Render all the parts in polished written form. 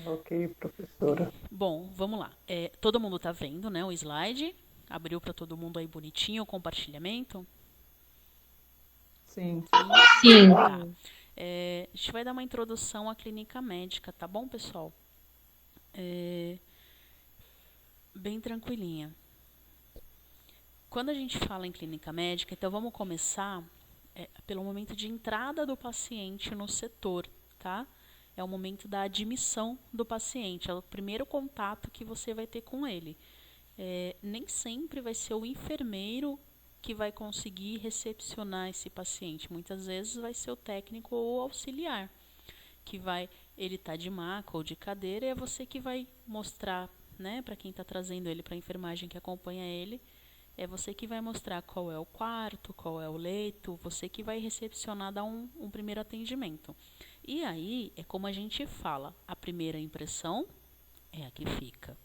Ok, professora. Bom, vamos lá. Todo mundo está vendo, né, o slide? Abriu para todo mundo aí bonitinho o compartilhamento? Sim. Sim? Sim. Tá. Sim. A gente vai dar uma introdução à clínica médica, tá bom, pessoal? É, bem tranquilinha. Quando a gente fala em clínica médica, então vamos começar pelo momento de entrada do paciente no setor, tá? É o momento da admissão do paciente, é o primeiro contato que você vai ter com ele. Nem sempre vai ser o enfermeiro que vai conseguir recepcionar esse paciente. Muitas vezes vai ser o técnico ou auxiliar, que vai, ele está de maca ou de cadeira, e é você que vai mostrar, né, para quem está trazendo ele para a enfermagem que acompanha ele, é você que vai mostrar qual é o quarto, qual é o leito, você que vai recepcionar, dar um primeiro atendimento. E aí, é como a gente fala, a primeira impressão é a que fica.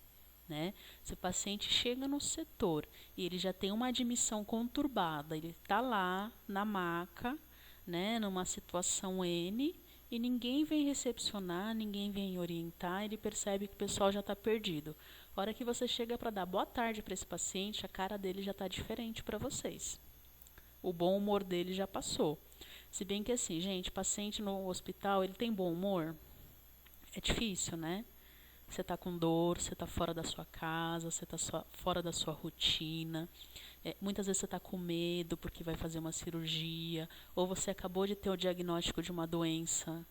Né? Se o paciente chega no setor e ele já tem uma admissão conturbada, ele está lá na maca, né, numa situação N, e ninguém vem recepcionar, ninguém vem orientar, ele percebe que o pessoal já está perdido. A hora que você chega para dar boa tarde para esse paciente, a cara dele já está diferente para vocês. O bom humor dele já passou. Se bem que assim, gente, paciente no hospital, ele tem bom humor? É difícil, né? Você está com dor, você está fora da sua casa, você está fora da sua rotina. Muitas vezes você está com medo porque vai fazer uma cirurgia, ou você acabou de ter o diagnóstico de uma doença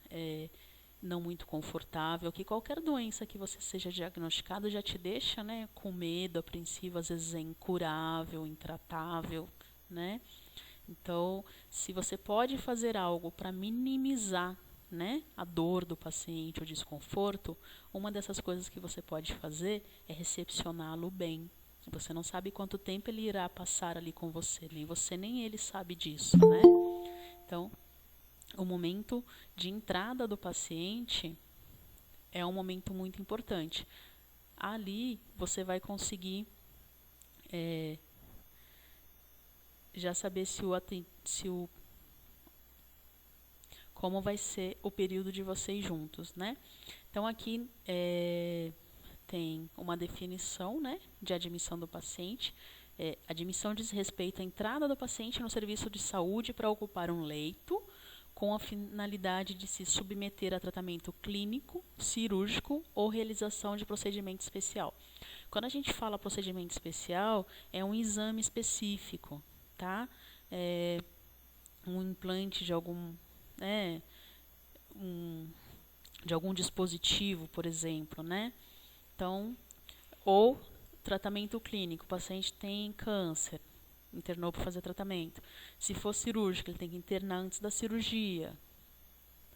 não muito confortável, que qualquer doença que você seja diagnosticado já te deixa, né, com medo, apreensivo, às vezes é incurável, intratável, né? Então, se você pode fazer algo para minimizar, né, a dor do paciente, o desconforto, uma dessas coisas que você pode fazer é recepcioná-lo bem. Você não sabe quanto tempo ele irá passar ali com você, nem você nem ele sabe disso, né? Então, o momento de entrada do paciente é um momento muito importante. Ali você vai conseguir já saber como vai ser o período de vocês juntos, né? Então aqui tem uma definição, né, de admissão do paciente. Admissão diz respeito à entrada do paciente no serviço de saúde para ocupar um leito, com a finalidade de se submeter a tratamento clínico, cirúrgico ou realização de procedimento especial. Quando a gente fala procedimento especial, é um exame específico, tá? É um implante de algum, né, um, de algum dispositivo, por exemplo, né? Então, ou tratamento clínico, o paciente tem câncer, internou para fazer tratamento. Se for cirúrgico, ele tem que internar antes da cirurgia.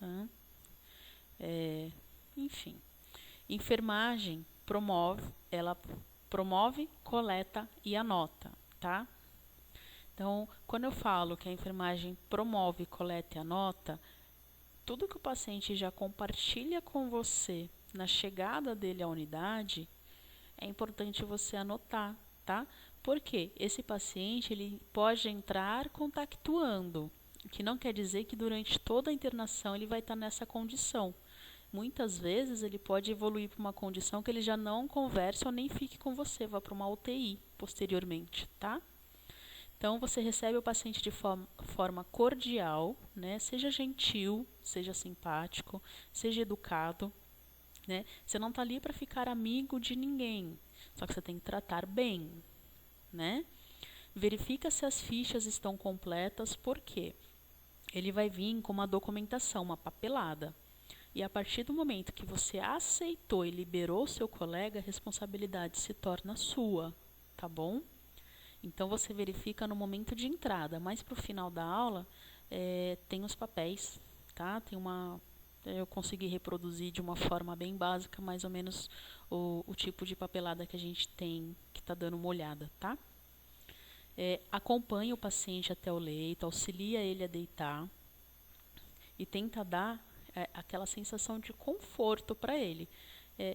Tá? Enfim, enfermagem ela promove, coleta e anota, tá? Então, quando eu falo que a enfermagem promove, coleta e anota, tudo que o paciente já compartilha com você na chegada dele à unidade, é importante você anotar, tá? Porque esse paciente ele pode entrar contactuando, o que não quer dizer que durante toda a internação ele vai estar nessa condição. Muitas vezes ele pode evoluir para uma condição que ele já não converse ou nem fique com você, vá para uma UTI posteriormente, tá? Então, você recebe o paciente de forma cordial, né? Seja gentil, seja simpático, seja educado, né? Você não está ali para ficar amigo de ninguém, só que você tem que tratar bem, né? Verifica se as fichas estão completas, porque ele vai vir com uma documentação, uma papelada. E a partir do momento que você aceitou e liberou o seu colega, a responsabilidade se torna sua, tá bom? Então você verifica no momento de entrada, mas para o final da aula tem os papéis, tá? Eu consegui reproduzir de uma forma bem básica, mais ou menos o tipo de papelada que a gente tem, que está dando uma olhada, tá? Acompanha o paciente até o leito, auxilia ele a deitar e tenta dar aquela sensação de conforto para ele.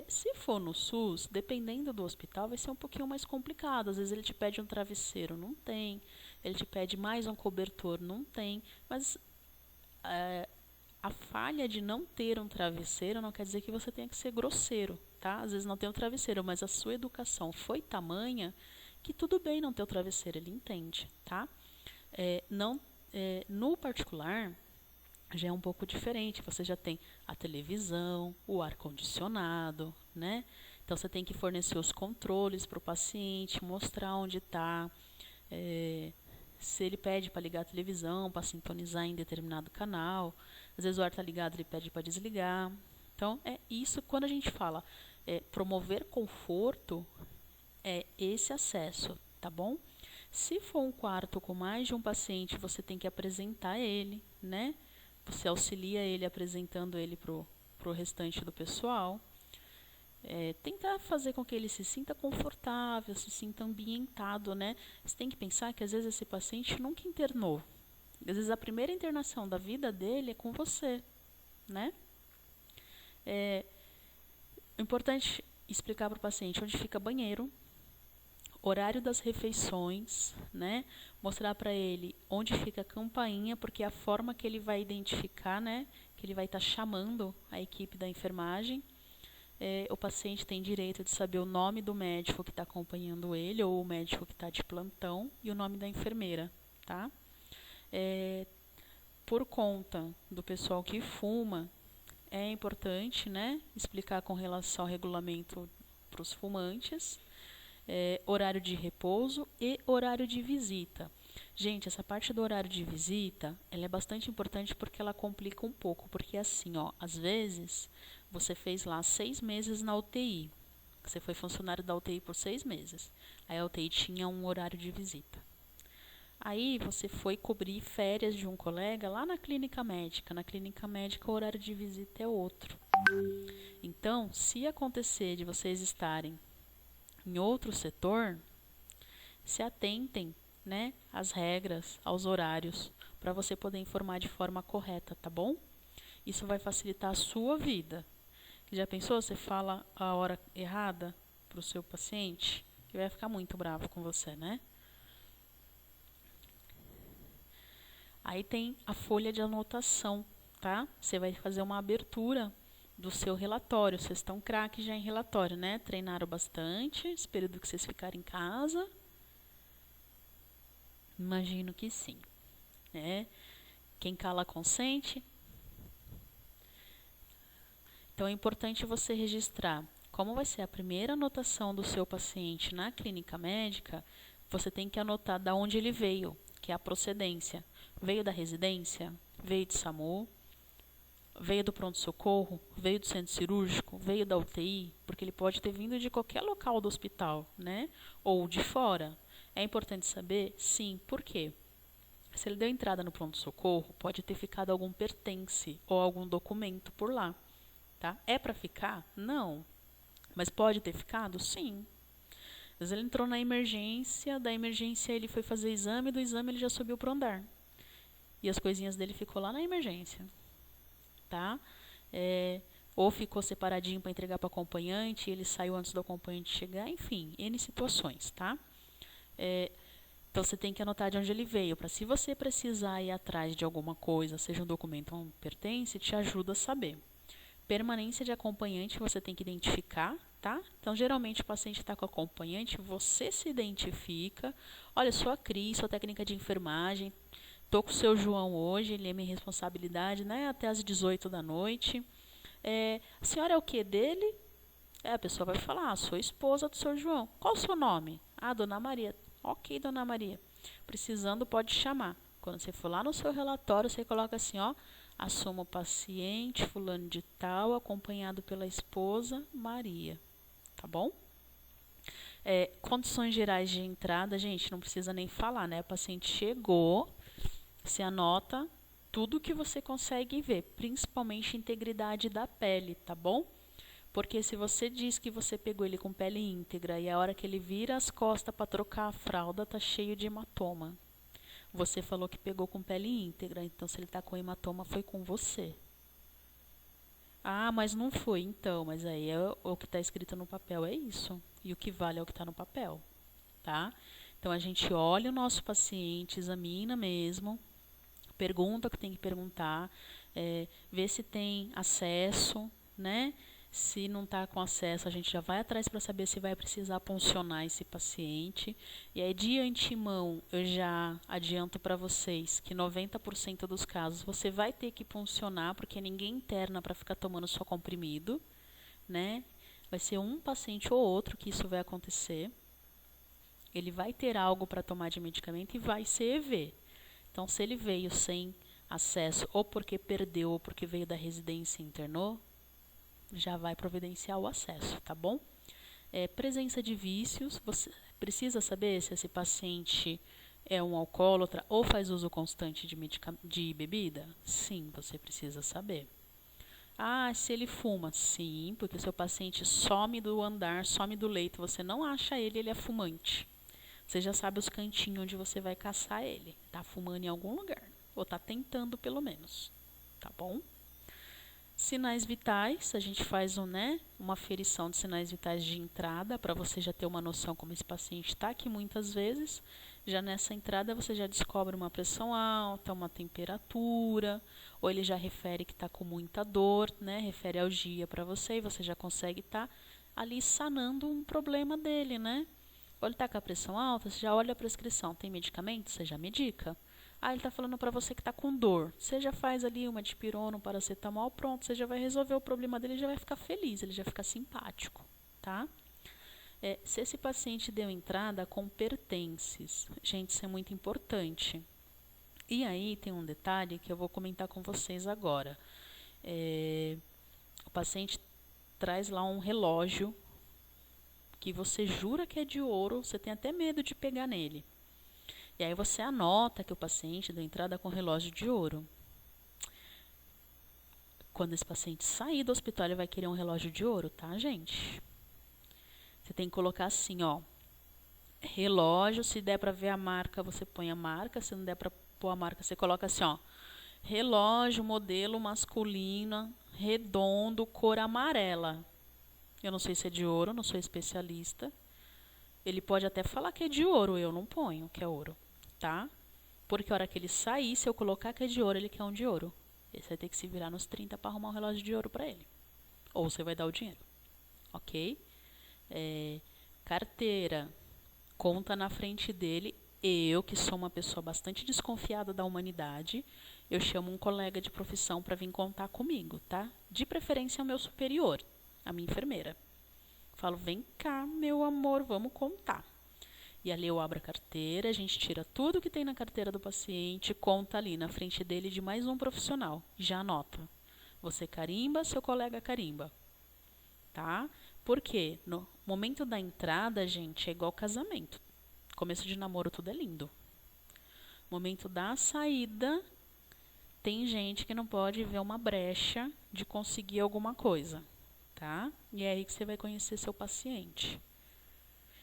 Se for no SUS, dependendo do hospital, vai ser um pouquinho mais complicado. Às vezes ele te pede um travesseiro, não tem. Ele te pede mais um cobertor, não tem. Mas A falha de não ter um travesseiro não quer dizer que você tenha que ser grosseiro, tá? Às vezes não tem um travesseiro, mas a sua educação foi tamanha que tudo bem não ter o travesseiro, ele entende, tá? No particular, já é um pouco diferente. Você já tem a televisão, o ar-condicionado, né? Então, você tem que fornecer os controles para o paciente, mostrar onde está. Se ele pede para ligar a televisão, para sintonizar em determinado canal. Às vezes o ar está ligado, ele pede para desligar. Então, é isso. Quando a gente fala promover conforto, é esse acesso, tá bom? Se for um quarto com mais de um paciente, você tem que apresentar ele, né? Você auxilia ele apresentando ele pro restante do pessoal. Tentar fazer com que ele se sinta confortável, se sinta ambientado, né? Você tem que pensar que às vezes esse paciente nunca internou. Às vezes a primeira internação da vida dele é com você, né? É importante explicar para o paciente onde fica banheiro, horário das refeições, né? Mostrar para ele onde fica a campainha, porque é a forma que ele vai identificar, né? Que ele vai estar chamando a equipe da enfermagem. O paciente tem direito de saber o nome do médico que está acompanhando ele, ou o médico que está de plantão, e o nome da enfermeira, tá? Por conta do pessoal que fuma, é importante, né, explicar com relação ao regulamento para os fumantes, horário de repouso e horário de visita. Gente, essa parte do horário de visita, ela é bastante importante porque ela complica um pouco, porque assim, ó, às vezes você fez lá 6 meses na UTI, você foi funcionário da UTI por 6 meses, aí a UTI tinha um horário de visita. Aí você foi cobrir férias de um colega lá na clínica médica. Na clínica médica o horário de visita é outro. Então, se acontecer de vocês estarem em outro setor, se atentem, né, às regras, aos horários, para você poder informar de forma correta, tá bom? Isso vai facilitar a sua vida. Já pensou? Você fala a hora errada para o seu paciente? Ele vai ficar muito bravo com você, né? Aí tem a folha de anotação, tá? Você vai fazer uma abertura do seu relatório. Vocês estão craques já em relatório, né? Treinaram bastante esse período que vocês ficaram em casa. Imagino que sim, né? Quem cala consente. Então é importante você registrar. Como vai ser a primeira anotação do seu paciente na clínica médica, você tem que anotar de onde ele veio, que é a procedência. Veio da residência? Veio de SAMU? Veio do pronto-socorro? Veio do centro cirúrgico? Veio da UTI? Porque ele pode ter vindo de qualquer local do hospital, né? Ou de fora. É importante saber? Sim. Por quê? Se ele deu entrada no pronto-socorro, pode ter ficado algum pertence ou algum documento por lá. Tá? É para ficar? Não. Mas pode ter ficado? Sim. Às vezes ele entrou na emergência, da emergência ele foi fazer exame, do exame ele já subiu para o andar. E as coisinhas dele ficou lá na emergência, tá? Ou ficou separadinho para entregar para o acompanhante, ele saiu antes do acompanhante chegar, enfim, N situações, tá? Então, você tem que anotar de onde ele veio, para se você precisar ir atrás de alguma coisa, seja um documento ou um pertence, te ajuda a saber. Permanência de acompanhante você tem que identificar, tá? Então, geralmente o paciente está com acompanhante, você se identifica. Olha, sou a Cris, sou técnica de enfermagem, estou com o seu João hoje, ele é minha responsabilidade, né? Até às 18 da noite. A senhora é o que dele? A pessoa vai falar, sou esposa do seu João. Qual o seu nome? Dona Maria. Ok, Dona Maria. Precisando, pode chamar. Quando você for lá no seu relatório, você coloca assim, ó, assuma o paciente, fulano de tal, acompanhado pela esposa, Maria. Tá bom? Condições gerais de entrada, gente, não precisa nem falar, né? O paciente chegou, você anota tudo que você consegue ver, principalmente integridade da pele, tá bom? Porque se você diz que você pegou ele com pele íntegra e a hora que ele vira as costas para trocar a fralda, tá cheio de hematoma. Você falou que pegou com pele íntegra, então se ele está com hematoma, foi com você. Mas não foi, então. Mas aí o que está escrito no papel é isso. E o que vale é o que está no papel, tá? Então, a gente olha o nosso paciente, examina mesmo, pergunta o que tem que perguntar. ver se tem acesso, né? Se não está com acesso, a gente já vai atrás para saber se vai precisar puncionar esse paciente. E aí, de antemão, eu já adianto para vocês que 90% dos casos você vai ter que puncionar, porque ninguém interna para ficar tomando só comprimido, né? Vai ser um paciente ou outro que isso vai acontecer. Ele vai ter algo para tomar de medicamento e vai ser EV. Então, se ele veio sem acesso, ou porque perdeu, ou porque veio da residência e internou, já vai providenciar o acesso, tá bom? Presença de vícios, você precisa saber se esse paciente é um alcoólatra ou faz uso constante de bebida? Sim, você precisa saber. Se ele fuma? Sim, porque seu paciente some do andar, some do leito, você não acha ele, ele é fumante. Você já sabe os cantinhos onde você vai caçar ele. Tá fumando em algum lugar, ou tá tentando pelo menos, tá bom? Sinais vitais, a gente faz uma aferição de sinais vitais de entrada, para você já ter uma noção como esse paciente está, que muitas vezes, já nessa entrada, você já descobre uma pressão alta, uma temperatura, ou ele já refere que está com muita dor, né? Refere algia para você, e você já consegue estar ali sanando um problema dele, né? Ou ele está com a pressão alta, você já olha a prescrição, tem medicamento? Você já medica. Ele está falando para você que está com dor. Você já faz ali uma dipirona, um paracetamol, pronto. Você já vai resolver o problema dele, ele já vai ficar feliz, ele já fica simpático, tá? Se esse paciente deu entrada com pertences, gente, isso é muito importante. E aí tem um detalhe que eu vou comentar com vocês agora. O paciente traz lá um relógio que você jura que é de ouro, você tem até medo de pegar nele. E aí você anota que o paciente deu entrada com relógio de ouro. Quando esse paciente sair do hospital, ele vai querer um relógio de ouro, tá, gente? Você tem que colocar assim, relógio, se der para ver a marca, você põe a marca, se não der para pôr a marca, você coloca assim, relógio, modelo masculino, redondo, cor amarela. Eu não sei se é de ouro, não sou especialista. Ele pode até falar que é de ouro, eu não ponho que é ouro, tá? Porque a hora que ele sair, se eu colocar que é de ouro, ele quer um de ouro. Você vai ter que se virar nos 30 para arrumar um relógio de ouro para ele. Ou você vai dar o dinheiro, ok? Carteira, conta na frente dele. Eu, que sou uma pessoa bastante desconfiada da humanidade, eu chamo um colega de profissão para vir contar comigo, tá? De preferência o meu superior, a minha enfermeira. Falo, vem cá, meu amor, vamos contar. E ali eu abro a carteira, a gente tira tudo que tem na carteira do paciente, conta ali na frente dele de mais um profissional. Já anota. Você carimba, seu colega carimba. Tá? Porque no momento da entrada, gente, é igual casamento. Começo de namoro, tudo é lindo. Momento da saída, tem gente que não pode ver uma brecha de conseguir alguma coisa. Tá? E é aí que você vai conhecer seu paciente.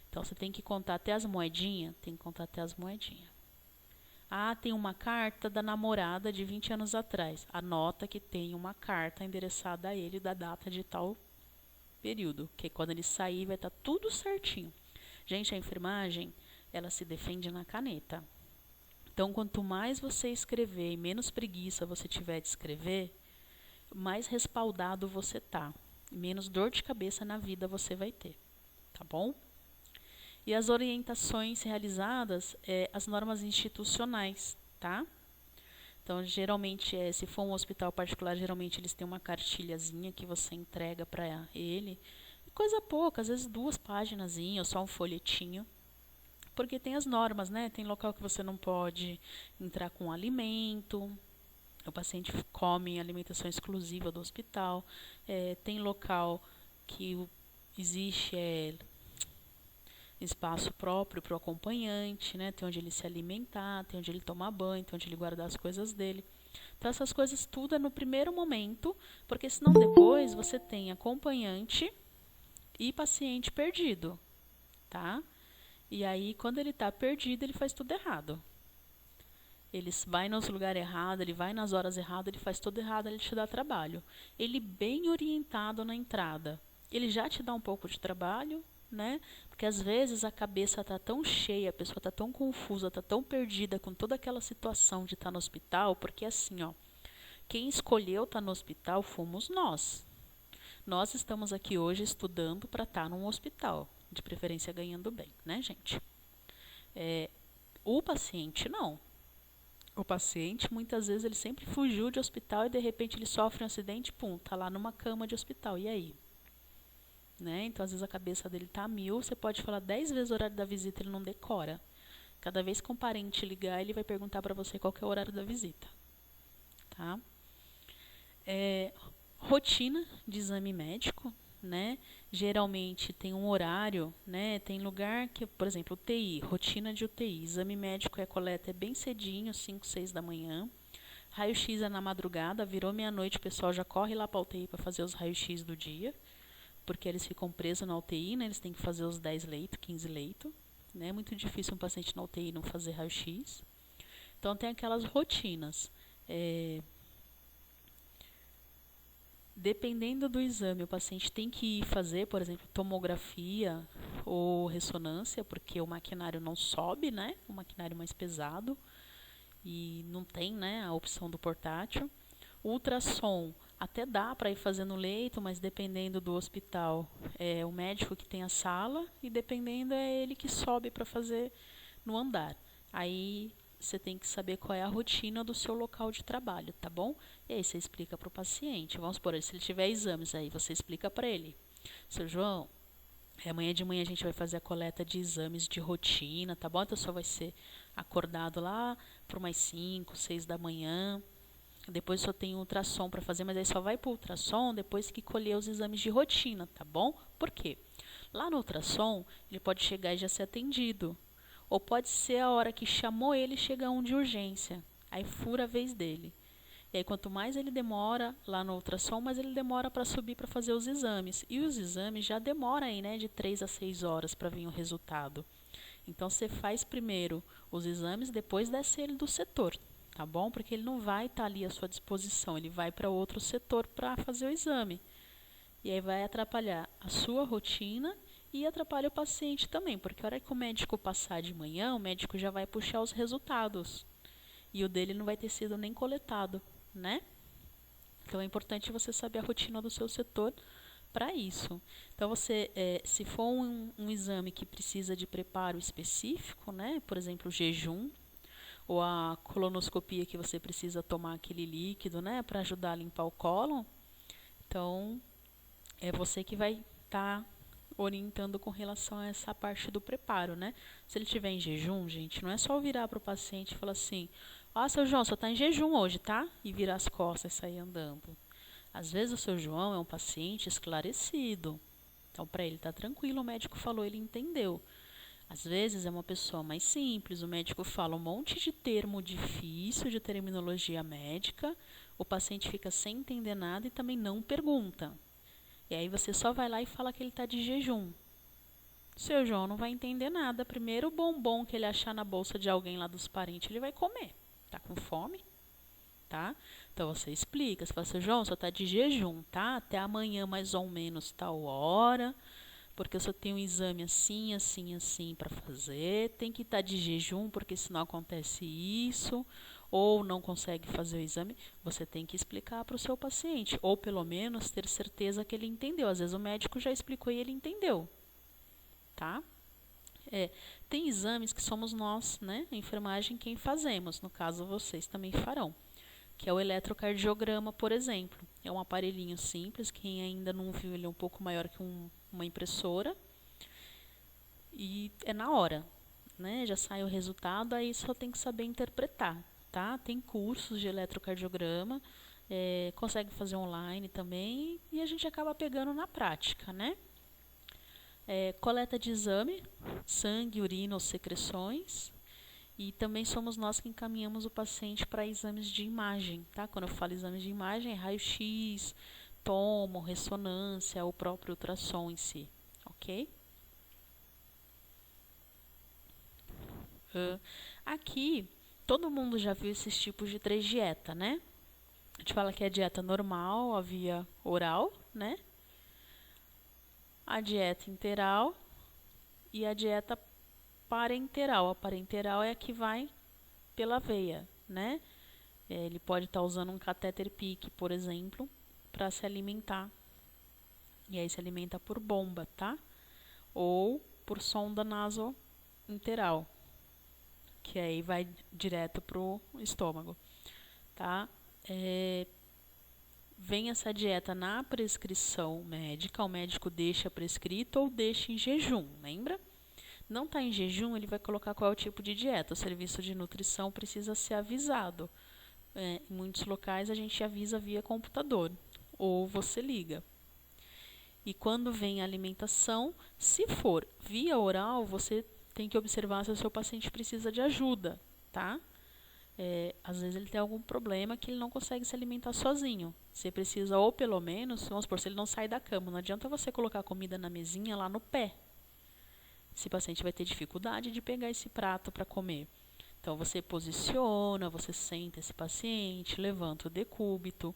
Então, você tem que contar até as moedinhas? Tem que contar até as moedinhas. Tem uma carta da namorada de 20 anos atrás. Anota que tem uma carta endereçada a ele da data de tal período. Que quando ele sair vai estar tudo certinho. Gente, a enfermagem, ela se defende na caneta. Então, quanto mais você escrever e menos preguiça você tiver de escrever, mais respaldado você tá. Menos dor de cabeça na vida você vai ter. Tá bom? E as orientações realizadas, as normas institucionais, tá? Então, geralmente, se for um hospital particular, geralmente eles têm uma cartilhazinha que você entrega para ele. Coisa pouca, às vezes 2 páginazinhas, ou só um folhetinho. Porque tem as normas, né? Tem local que você não pode entrar com alimento. O paciente come alimentação exclusiva do hospital. Tem local que existe espaço próprio para o acompanhante, né? Tem onde ele se alimentar, tem onde ele tomar banho, tem onde ele guardar as coisas dele. Então, essas coisas tudo é no primeiro momento, porque senão depois você tem acompanhante e paciente perdido, tá? E aí, quando ele está perdido, ele faz tudo errado. Ele vai nos lugares errados, ele vai nas horas erradas, ele faz tudo errado, ele te dá trabalho. Ele bem orientado na entrada, ele já te dá um pouco de trabalho, né? Porque às vezes a cabeça está tão cheia, a pessoa está tão confusa, está tão perdida com toda aquela situação de estar no hospital, porque assim, Quem escolheu estar no hospital fomos nós. Nós estamos aqui hoje estudando para estar num hospital, de preferência ganhando bem, né, gente? O paciente não. O paciente, muitas vezes, ele sempre fugiu de hospital e, de repente, ele sofre um acidente, pum, tá lá numa cama de hospital. E aí? Né? Então, às vezes, a cabeça dele tá a mil, você pode falar 10 vezes o horário da visita, ele não decora. Cada vez que um parente ligar, ele vai perguntar para você qual que é o horário da visita. Tá? Rotina de exame médico, né? Geralmente tem um horário, né? Tem lugar que, por exemplo, UTI, rotina de UTI, exame médico coleta é bem cedinho, 5, 6 da manhã. Raio-X é na madrugada, virou meia-noite, o pessoal já corre lá para a UTI para fazer os raios-X do dia, porque eles ficam presos na UTI, né? Eles têm que fazer os 10 leitos, 15 leitos. Né? É muito difícil um paciente na UTI não fazer raio-X. Então, tem aquelas rotinas. Dependendo do exame, o paciente tem que ir fazer, por exemplo, tomografia ou ressonância, porque o maquinário não sobe, né? O maquinário mais pesado e não tem, né, a opção do portátil. Ultrassom até dá para ir fazer no leito, mas dependendo do hospital, é o médico que tem a sala e dependendo é ele que sobe para fazer no andar. Aí você tem que saber qual é a rotina do seu local de trabalho, tá bom? E aí você explica para o paciente. Vamos supor, se ele tiver exames aí, você explica para ele. Seu João, amanhã de manhã a gente vai fazer a coleta de exames de rotina, tá bom? Então só vai ser acordado lá por umas 5, 6 da manhã. Depois só tem ultrassom para fazer, mas aí só vai para o ultrassom depois que colher os exames de rotina, tá bom? Por quê? Lá no ultrassom, ele pode chegar e já ser atendido. Ou pode ser a hora que chamou ele, chega um de urgência. Aí fura a vez dele. E aí quanto mais ele demora lá no ultrassom, mais ele demora para subir para fazer os exames. E os exames já demoram aí, né, de 3 a 6 horas para vir o resultado. Então você faz primeiro os exames, depois desce ele do setor, tá bom? Porque ele não vai estar ali à sua disposição, ele vai para outro setor para fazer o exame. E aí vai atrapalhar a sua rotina e atrapalha o paciente também, porque a hora que o médico passar de manhã, o médico já vai puxar os resultados. E o dele não vai ter sido nem coletado, né? Então é importante você saber a rotina do seu setor para isso. Então você, se for um exame que precisa de preparo específico, né? Por exemplo, o jejum, ou a colonoscopia que você precisa tomar aquele líquido, né? Para ajudar a limpar o cólon, então é você que vai estar orientando com relação a essa parte do preparo, né? Se ele estiver em jejum, gente, não é só virar para o paciente e falar assim, seu João, só está em jejum hoje, tá? E virar as costas e sair andando. Às vezes o seu João é um paciente esclarecido. Então, para ele tá tranquilo, o médico falou, ele entendeu. Às vezes é uma pessoa mais simples, o médico fala um monte de termo difícil, de terminologia médica, o paciente fica sem entender nada e também não pergunta. E aí você só vai lá e fala que ele está de jejum. Seu João não vai entender nada. Primeiro bombom que ele achar na bolsa de alguém lá dos parentes, ele vai comer. Tá com fome? Tá? Então você explica. Você fala, seu João, só está de jejum, tá? Até amanhã mais ou menos tal hora. Porque eu só tenho um exame assim, assim, assim para fazer. Tem que estar de jejum, porque senão acontece isso. Ou não consegue fazer o exame, você tem que explicar para o seu paciente. Ou pelo menos ter certeza que ele entendeu. Às vezes o médico já explicou e ele entendeu. Tá? Tem exames que somos nós, né, a enfermagem, quem fazemos. No caso, vocês também farão. Que é o eletrocardiograma, por exemplo. É um aparelhinho simples, quem ainda não viu, ele é um pouco maior que uma impressora. E é na hora, né? Já sai o resultado, aí só tem que saber interpretar, tá? Tem cursos de eletrocardiograma, consegue fazer online também, e a gente acaba pegando na prática, né? Coleta de exame, sangue, urina ou secreções. E também somos nós que encaminhamos o paciente para exames de imagem, tá? Quando eu falo exames de imagem, é raio-x, tomo, ressonância, o próprio ultrassom em si, ok? Aqui, todo mundo já viu esses tipos de 3 dieta, né? A gente fala que é a dieta normal, a via oral, né? A dieta interal e a dieta parenteral. A parenteral é a que vai pela veia, né? Ele pode estar usando um catéter PICC, por exemplo, para se alimentar. E aí se alimenta por bomba, tá? Ou por sonda nasointeral, que aí vai direto pro estômago, tá? Vem essa dieta na prescrição médica, o médico deixa prescrito ou deixa em jejum, lembra? Não está em jejum, ele vai colocar qual é o tipo de dieta. O serviço de nutrição precisa ser avisado. Em muitos locais a gente avisa via computador, ou você liga. E quando vem a alimentação, se for via oral, você tem que observar se o seu paciente precisa de ajuda, tá? Às vezes ele tem algum problema que ele não consegue se alimentar sozinho. Você precisa, ou pelo menos, vamos supor, se ele não sai da cama, não adianta você colocar comida na mesinha lá no pé. Esse paciente vai ter dificuldade de pegar esse prato para comer. Então, você posiciona, você senta esse paciente, levanta o decúbito,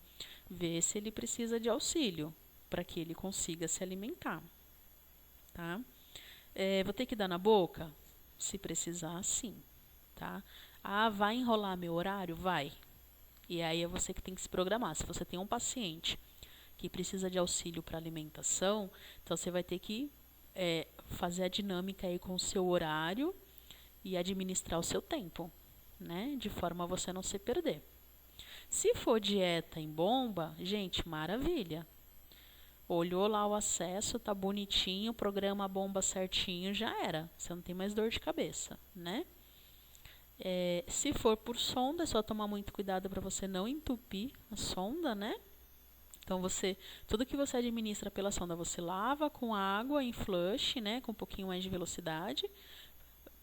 vê se ele precisa de auxílio para que ele consiga se alimentar. Tá? Vou ter que dar na boca? Se precisar, sim. Tá? Vai enrolar meu horário? Vai. E aí é você que tem que se programar. Se você tem um paciente que precisa de auxílio para alimentação, então você vai ter que fazer a dinâmica aí com o seu horário e administrar o seu tempo, né? De forma a você não se perder. Se for dieta em bomba, gente, maravilha. Olhou lá o acesso, tá bonitinho, programa a bomba certinho, já era. Você não tem mais dor de cabeça, né? Se for por sonda, é só tomar muito cuidado para você não entupir a sonda, né? Então, tudo que você administra pela sonda, você lava com água em flush, né? Com um pouquinho mais de velocidade.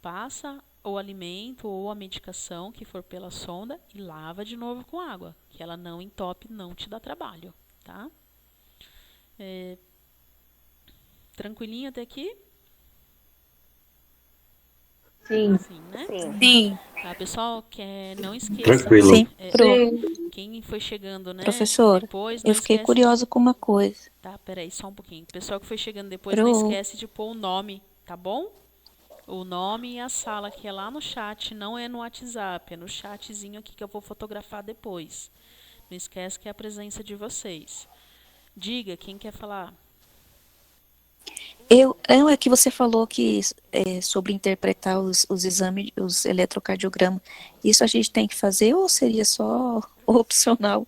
Passa o alimento ou a medicação que for pela sonda e lava de novo com água, que ela não entope, não te dá trabalho, tá? Tranquilinho até aqui? Sim. Sim, né? Sim. Tá, pessoal, não esqueça. Tranquilo. Sim. Quem foi chegando, né? Professora, depois, não eu fiquei esquece. curiosa com uma coisa. Tá, peraí, só um pouquinho. Pessoal que foi chegando depois, não esquece de pôr o nome, tá bom? O nome e a sala, que é lá no chat, não é no WhatsApp, é no chatzinho aqui que eu vou fotografar depois. Não esquece que é a presença de vocês. Diga, quem quer falar? É que você falou que sobre interpretar os exames, os eletrocardiogramas, isso a gente tem que fazer ou seria só opcional?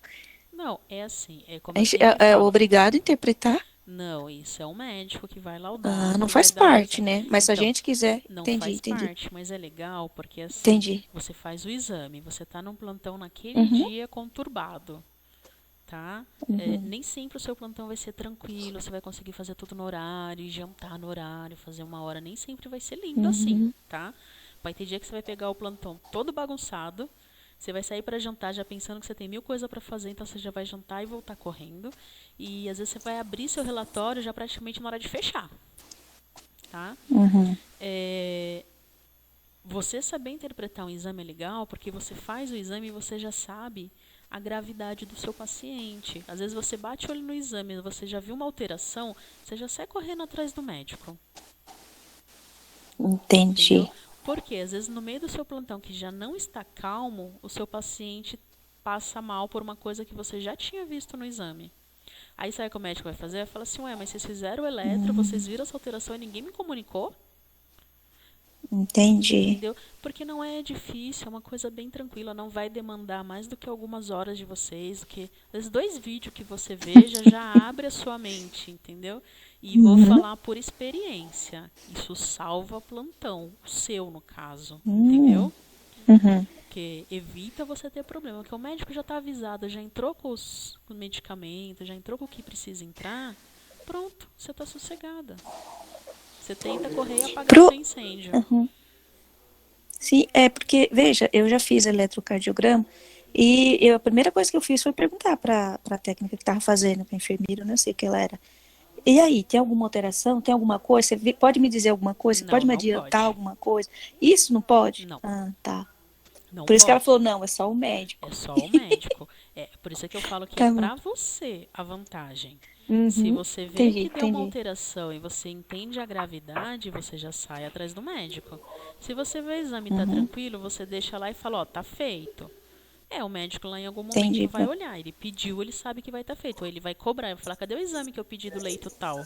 Não, é assim, como A eu gente sempre é falo. obrigado a interpretar? Não, isso é um médico que vai laudar. Não que faz vai dar parte, né? Mas se a Então, gente quiser, não entendi. faz parte, mas é legal porque assim, Entendi. você faz o exame, você está num plantão naquele dia conturbado, tá? Nem sempre o seu plantão vai ser tranquilo, você vai conseguir fazer tudo no horário, jantar no horário, fazer uma hora, nem sempre vai ser lindo assim, tá? Vai ter dia que você vai pegar o plantão todo bagunçado, você vai sair para jantar já pensando que você tem 1000 coisas para fazer, então você já vai jantar e voltar correndo. E às vezes você vai abrir seu relatório já praticamente na hora de fechar. Tá? Você saber interpretar um exame é legal porque você faz o exame e você já sabe a gravidade do seu paciente. Às vezes você bate o olho no exame, você já viu uma alteração, você já sai correndo atrás do médico. Entendi. Entendeu? Porque às vezes no meio do seu plantão que já não está calmo, o seu paciente passa mal por uma coisa que você já tinha visto no exame. Aí sabe o que o médico vai fazer? Vai falar assim, mas vocês fizeram o eletro, vocês viram essa alteração e ninguém me comunicou? Entendi. Entendeu? Porque não é difícil, é uma coisa bem tranquila, não vai demandar mais do que algumas horas de vocês, que os 2 vídeos que você veja já abre a sua mente, entendeu? E vou falar por experiência, isso salva plantão, o seu no caso, entendeu? Porque evita você ter problema, porque o médico já está avisado, já entrou com os medicamentos, já entrou com o que precisa entrar, pronto, você está sossegada. Você tenta correr e apagar seu incêndio. Sim, porque, veja, eu já fiz eletrocardiograma e a primeira coisa que eu fiz foi perguntar para a técnica que estava fazendo, para a enfermeira, não sei o que ela era. E aí, tem alguma alteração? Tem alguma coisa? Você pode me dizer alguma coisa? Você pode me adiantar alguma coisa? Isso não pode? Não. Tá. Não por isso pode. Que ela falou, não, é só o médico. É só o médico. Por isso que eu falo que Tá é bom. pra você a vantagem. Se você vê que deu uma alteração e você entende a gravidade, você já sai atrás do médico. Se você vê o exame e tá tranquilo, você deixa lá e fala, tá feito. O médico lá em algum momento Entendi, vai Pro. olhar. Ele pediu, ele sabe que vai estar feito. Ou ele vai cobrar, vai falar, cadê o exame que eu pedi do leito tal?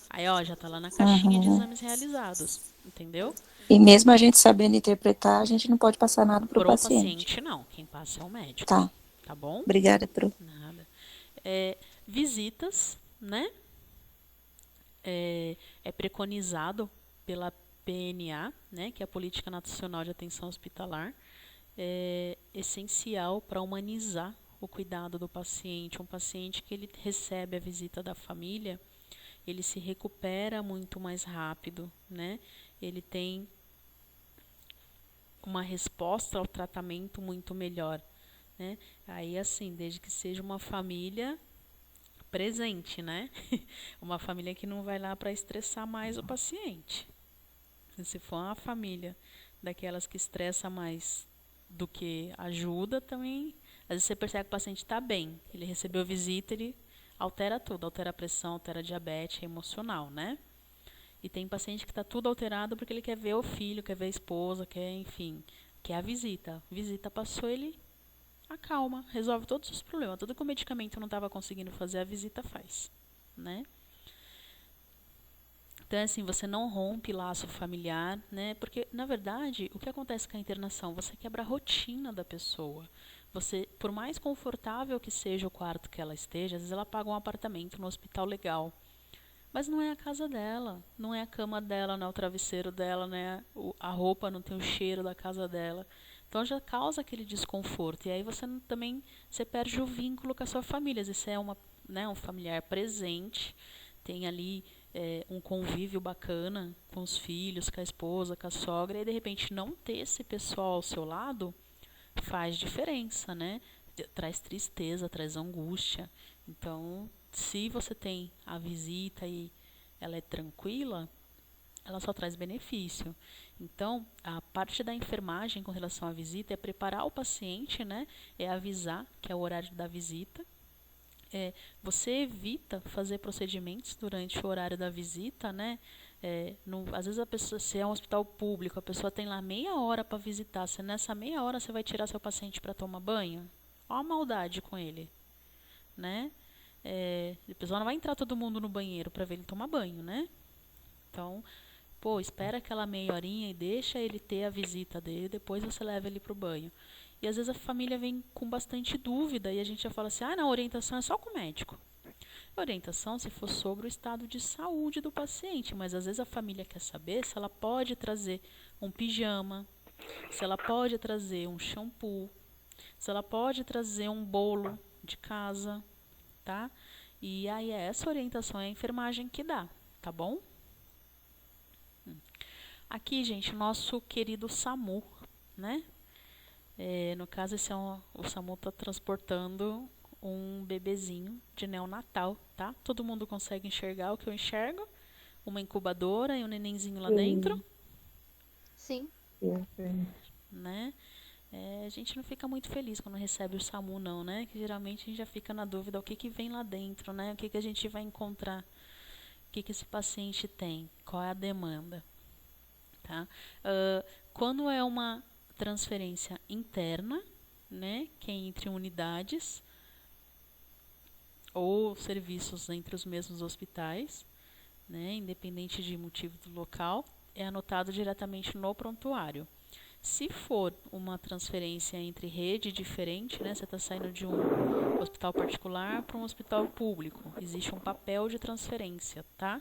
Aí, ó, já tá lá na caixinha de Uhum. exames realizados, entendeu? E mesmo a gente sabendo interpretar, a gente não pode passar nada para o Pro paciente. paciente, não. Quem passa é o médico, Tá. tá bom? Obrigada, Pro. Nada. Visitas, né? É preconizado pela PNA, né, que é a Política Nacional de Atenção Hospitalar, é essencial para humanizar o cuidado do paciente. Um paciente que ele recebe a visita da família, ele se recupera muito mais rápido, né? Ele tem uma resposta ao tratamento muito melhor, né? Aí, assim, desde que seja uma família presente, né? Uma família que não vai lá para estressar mais o paciente. Se for uma família daquelas que estressa mais do que ajuda, também, às vezes você percebe que o paciente está bem. Ele recebeu visita, ele altera tudo, altera a pressão, altera a diabetes, é emocional, né? E tem paciente que está tudo alterado porque ele quer ver o filho, quer ver a esposa, quer, enfim, quer a visita. Visita passou, ele acalma, resolve todos os problemas. Tudo que o medicamento não estava conseguindo fazer, a visita faz, né? Então, assim, você não rompe laço familiar, né? Porque, na verdade, o que acontece com a internação? Você quebra a rotina da pessoa. Você, por mais confortável que seja o quarto que ela esteja, às vezes ela paga um apartamento no hospital legal. Mas não é a casa dela, não é a cama dela, não é o travesseiro dela, né? A roupa não tem o cheiro da casa dela. Então já causa aquele desconforto. E aí você também você perde o vínculo com a sua família. Às vezes você é um familiar presente, tem ali um convívio bacana com os filhos, com a esposa, com a sogra, e de repente não ter esse pessoal ao seu lado faz diferença, né? Traz tristeza, traz angústia. Então, se você tem a visita e ela é tranquila, ela só traz benefício. Então, a parte da enfermagem com relação à visita é preparar o paciente, né? É avisar que é o horário da visita. Você evita fazer procedimentos durante o horário da visita, né? Às vezes a pessoa, se é um hospital público, a pessoa tem lá meia hora para visitar. Se nessa meia hora você vai tirar seu paciente para tomar banho, olha a maldade com ele, né? A pessoa não vai entrar todo mundo no banheiro para ver ele tomar banho, né? Então, pô, espera aquela meia horinha e deixa ele ter a visita dele, depois você leva ele para o banho. E às vezes a família vem com bastante dúvida e a gente já fala assim, não, a orientação é só com o médico. A orientação se for sobre o estado de saúde do paciente, mas às vezes a família quer saber se ela pode trazer um pijama, se ela pode trazer um shampoo, se ela pode trazer um bolo de casa, tá? E aí essa orientação é a enfermagem que dá, tá bom? Aqui, gente, o nosso querido SAMU, né? No caso, o SAMU está transportando um bebezinho de neonatal, tá? Todo mundo consegue enxergar o que eu enxergo? Uma incubadora e um nenenzinho lá dentro, Sim. né? A gente não fica muito feliz quando recebe o SAMU, não, né? Que geralmente a gente já fica na dúvida o que vem lá dentro, né? O que a gente vai encontrar, o que esse paciente tem, qual é a demanda, tá? Quando é uma transferência interna, né? Que é entre unidades ou serviços entre os mesmos hospitais, né? Independente de motivo do local, é anotado diretamente no prontuário. Se for uma transferência entre rede diferente, né, você está saindo de um hospital particular para um hospital público, existe um papel de transferência, tá?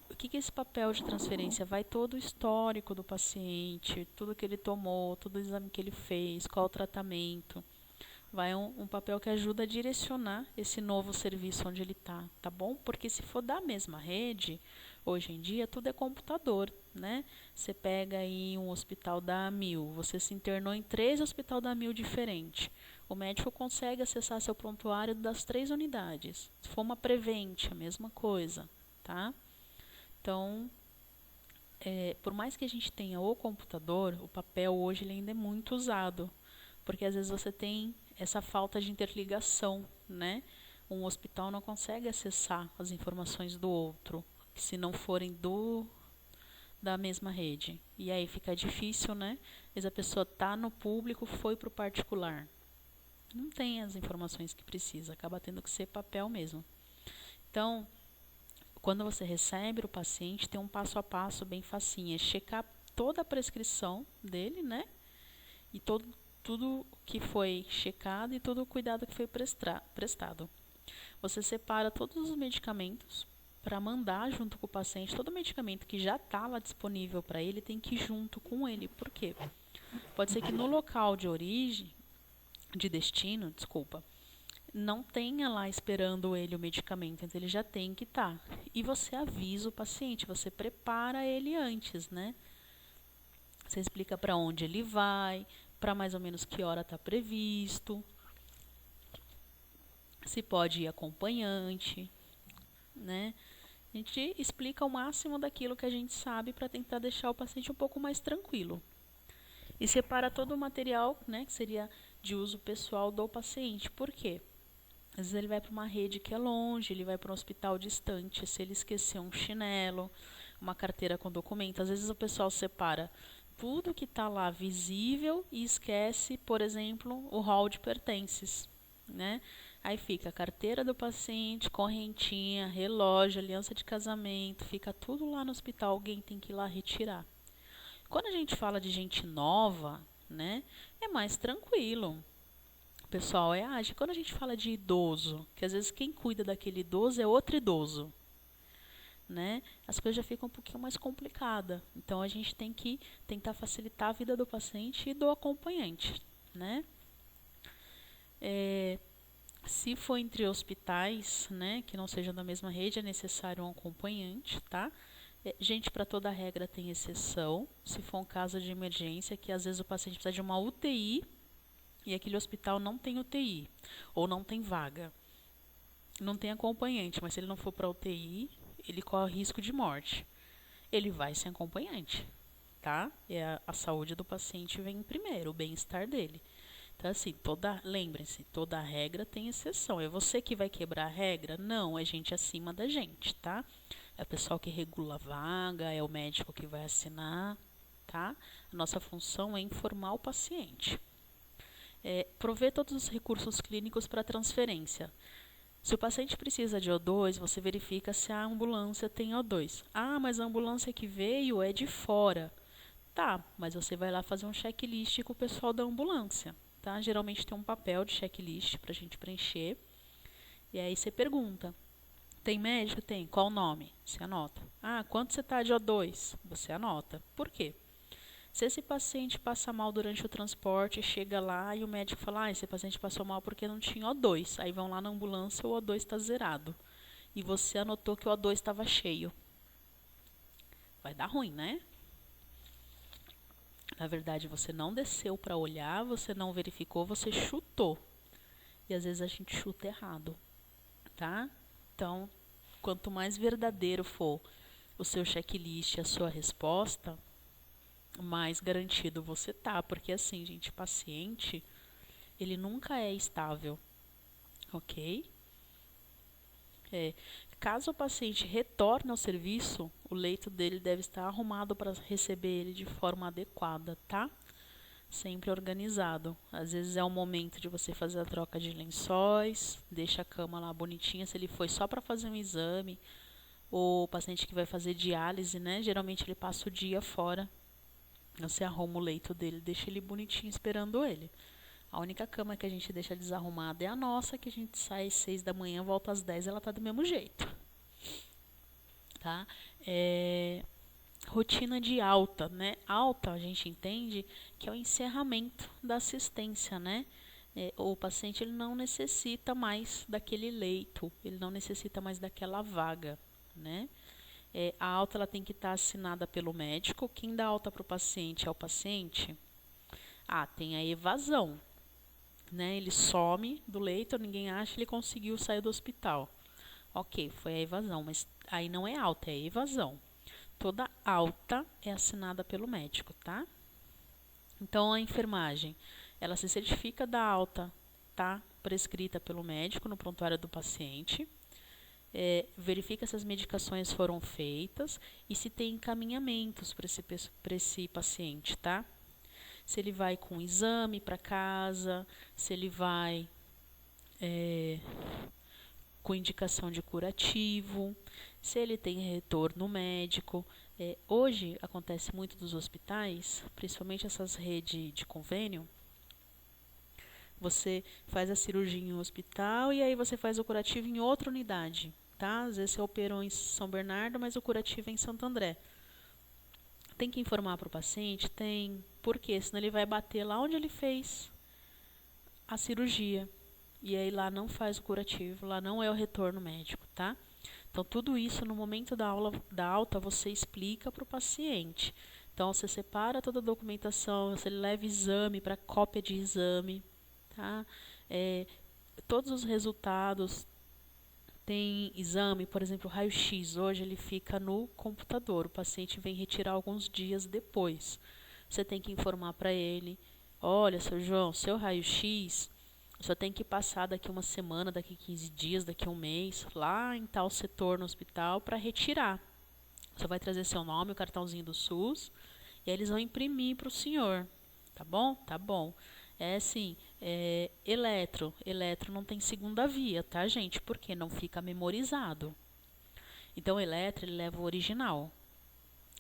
O que é esse papel de transferência? Vai todo o histórico do paciente, tudo que ele tomou, todo o exame que ele fez, qual o tratamento. Vai um papel que ajuda a direcionar esse novo serviço onde ele está, tá bom? Porque se for da mesma rede, hoje em dia tudo é computador, né? Você pega aí um hospital da AMIL, você se internou em 3 hospital da AMIL diferentes. O médico consegue acessar seu prontuário das 3 unidades. Se for uma Prevent, a mesma coisa, tá? Então, por mais que a gente tenha o computador, o papel hoje ele ainda é muito usado, porque às vezes você tem essa falta de interligação, né? Um hospital não consegue acessar as informações do outro, se não forem da mesma rede. E aí fica difícil, né? Às vezes a pessoa está no público, foi para o particular. não tem as informações que precisa, acaba tendo que ser papel mesmo. Então, quando você recebe o paciente, tem um passo a passo bem facinho, é checar toda a prescrição dele, né? E tudo que foi checado e todo o cuidado que foi prestado. Você separa todos os medicamentos para mandar junto com o paciente. Todo medicamento que já está lá disponível para ele tem que ir junto com ele. Por quê? Pode ser que no local de origem, de destino, desculpa, não tenha lá esperando ele o medicamento, então ele já tem que estar. E você avisa o paciente, você prepara ele antes, né? Você explica para onde ele vai, para mais ou menos que hora está previsto, se pode ir acompanhante, né? A gente explica o máximo daquilo que a gente sabe para tentar deixar o paciente um pouco mais tranquilo. E separa todo o material, né, que seria de uso pessoal do paciente. Por quê? Às vezes ele vai para uma rede que é longe, ele vai para um hospital distante, se ele esquecer um chinelo, uma carteira com documento. Às vezes o pessoal separa tudo que está lá visível e esquece, por exemplo, o hall de pertences, né? Aí fica a carteira do paciente, correntinha, relógio, aliança de casamento, fica tudo lá no hospital, alguém tem que ir lá retirar. Quando a gente fala de gente nova, né, é mais tranquilo. O pessoal é ágil. Quando a gente fala de idoso, que às vezes quem cuida daquele idoso é outro idoso, né, as coisas já ficam um pouquinho mais complicadas. Então a gente tem que tentar facilitar a vida do paciente e do acompanhante, né? Se for entre hospitais, né, que não sejam da mesma rede, é necessário um acompanhante, tá? Gente, para toda regra tem exceção. Se for um caso de emergência, que às vezes o paciente precisa de uma UTI e aquele hospital não tem UTI ou não tem vaga. Não tem acompanhante, mas se ele não for para UTI, ele corre risco de morte. Ele vai sem acompanhante, tá? A saúde do paciente vem primeiro, o bem-estar dele. Então, assim, lembrem-se, toda regra tem exceção. É você que vai quebrar a regra? Não, é gente acima da gente, tá? É o pessoal que regula a vaga, é o médico que vai assinar, tá? A nossa função é informar o paciente. Prover todos os recursos clínicos para transferência. Se o paciente precisa de O2, você verifica se a ambulância tem O2. Ah, mas a ambulância que veio é de fora. Tá, mas você vai lá fazer um checklist com o pessoal da ambulância. Tá? Geralmente tem um papel de checklist para a gente preencher. E aí você pergunta, tem médico? Tem. Qual o nome? Você anota. Ah, quanto você está de O2? Você anota. Por quê? Se esse paciente passa mal durante o transporte, chega lá e o médico fala, esse paciente passou mal porque não tinha O2. Aí vão lá na ambulância, o O2 está zerado. E você anotou que o O2 estava cheio. Vai dar ruim, né? Na verdade, você não desceu para olhar, você não verificou, você chutou. E às vezes a gente chuta errado, tá? Então, quanto mais verdadeiro for o seu checklist, a sua resposta, mais garantido você tá. Porque assim, gente, paciente, ele nunca é estável, ok? Caso o paciente retorne ao serviço, o leito dele deve estar arrumado para receber ele de forma adequada, tá? Sempre organizado. Às vezes é o momento de você fazer a troca de lençóis, deixa a cama lá bonitinha. Se ele foi só para fazer um exame, ou o paciente que vai fazer diálise, né? Geralmente ele passa o dia fora. Você arruma o leito dele, deixa ele bonitinho esperando ele. A única cama que a gente deixa desarrumada é a nossa, que a gente sai às 6 da manhã, volta às 10, ela tá do mesmo jeito. Tá? Rotina de alta, né? Alta, a gente entende que é o encerramento da assistência, né? O paciente ele não necessita mais daquele leito, ele não necessita mais daquela vaga, né? A alta ela tem que estar assinada pelo médico. Quem dá alta para o paciente é o paciente? Tem a evasão, né? Ele some do leito, ninguém acha, ele conseguiu sair do hospital. Ok, foi a evasão, mas aí não é alta, é evasão. Toda alta é assinada pelo médico, tá? Então, a enfermagem, ela se certifica da alta, tá? Prescrita pelo médico no prontuário do paciente. Verifica se as medicações foram feitas e se tem encaminhamentos para esse paciente, tá? se ele vai com exame para casa, se ele vai com indicação de curativo, se ele tem retorno médico. Hoje acontece muito dos hospitais, principalmente essas redes de convênio, você faz a cirurgia em um hospital e aí você faz o curativo em outra unidade, tá? Às vezes você operou em São Bernardo, mas o curativo é em Santo André. Tem que informar para o paciente? Tem. Por quê? Senão ele vai bater lá onde ele fez a cirurgia. E aí lá não faz o curativo, lá não é o retorno médico, tá? Então, tudo isso no momento da alta você explica para o paciente. Então, você separa toda a documentação, você leva exame para cópia de exame, tá? Todos os resultados, tem exame, por exemplo, o raio-x, hoje ele fica no computador, o paciente vem retirar alguns dias depois. Você tem que informar para ele, olha, seu João, seu raio-x, só tem que passar daqui uma semana, daqui 15 dias, daqui um mês, lá em tal setor no hospital para retirar. Você vai trazer seu nome, o cartãozinho do SUS, e aí eles vão imprimir para o senhor. Tá bom? Tá bom. Eletro não tem segunda via, tá, gente? Porque não fica memorizado. Então, eletro, ele leva o original.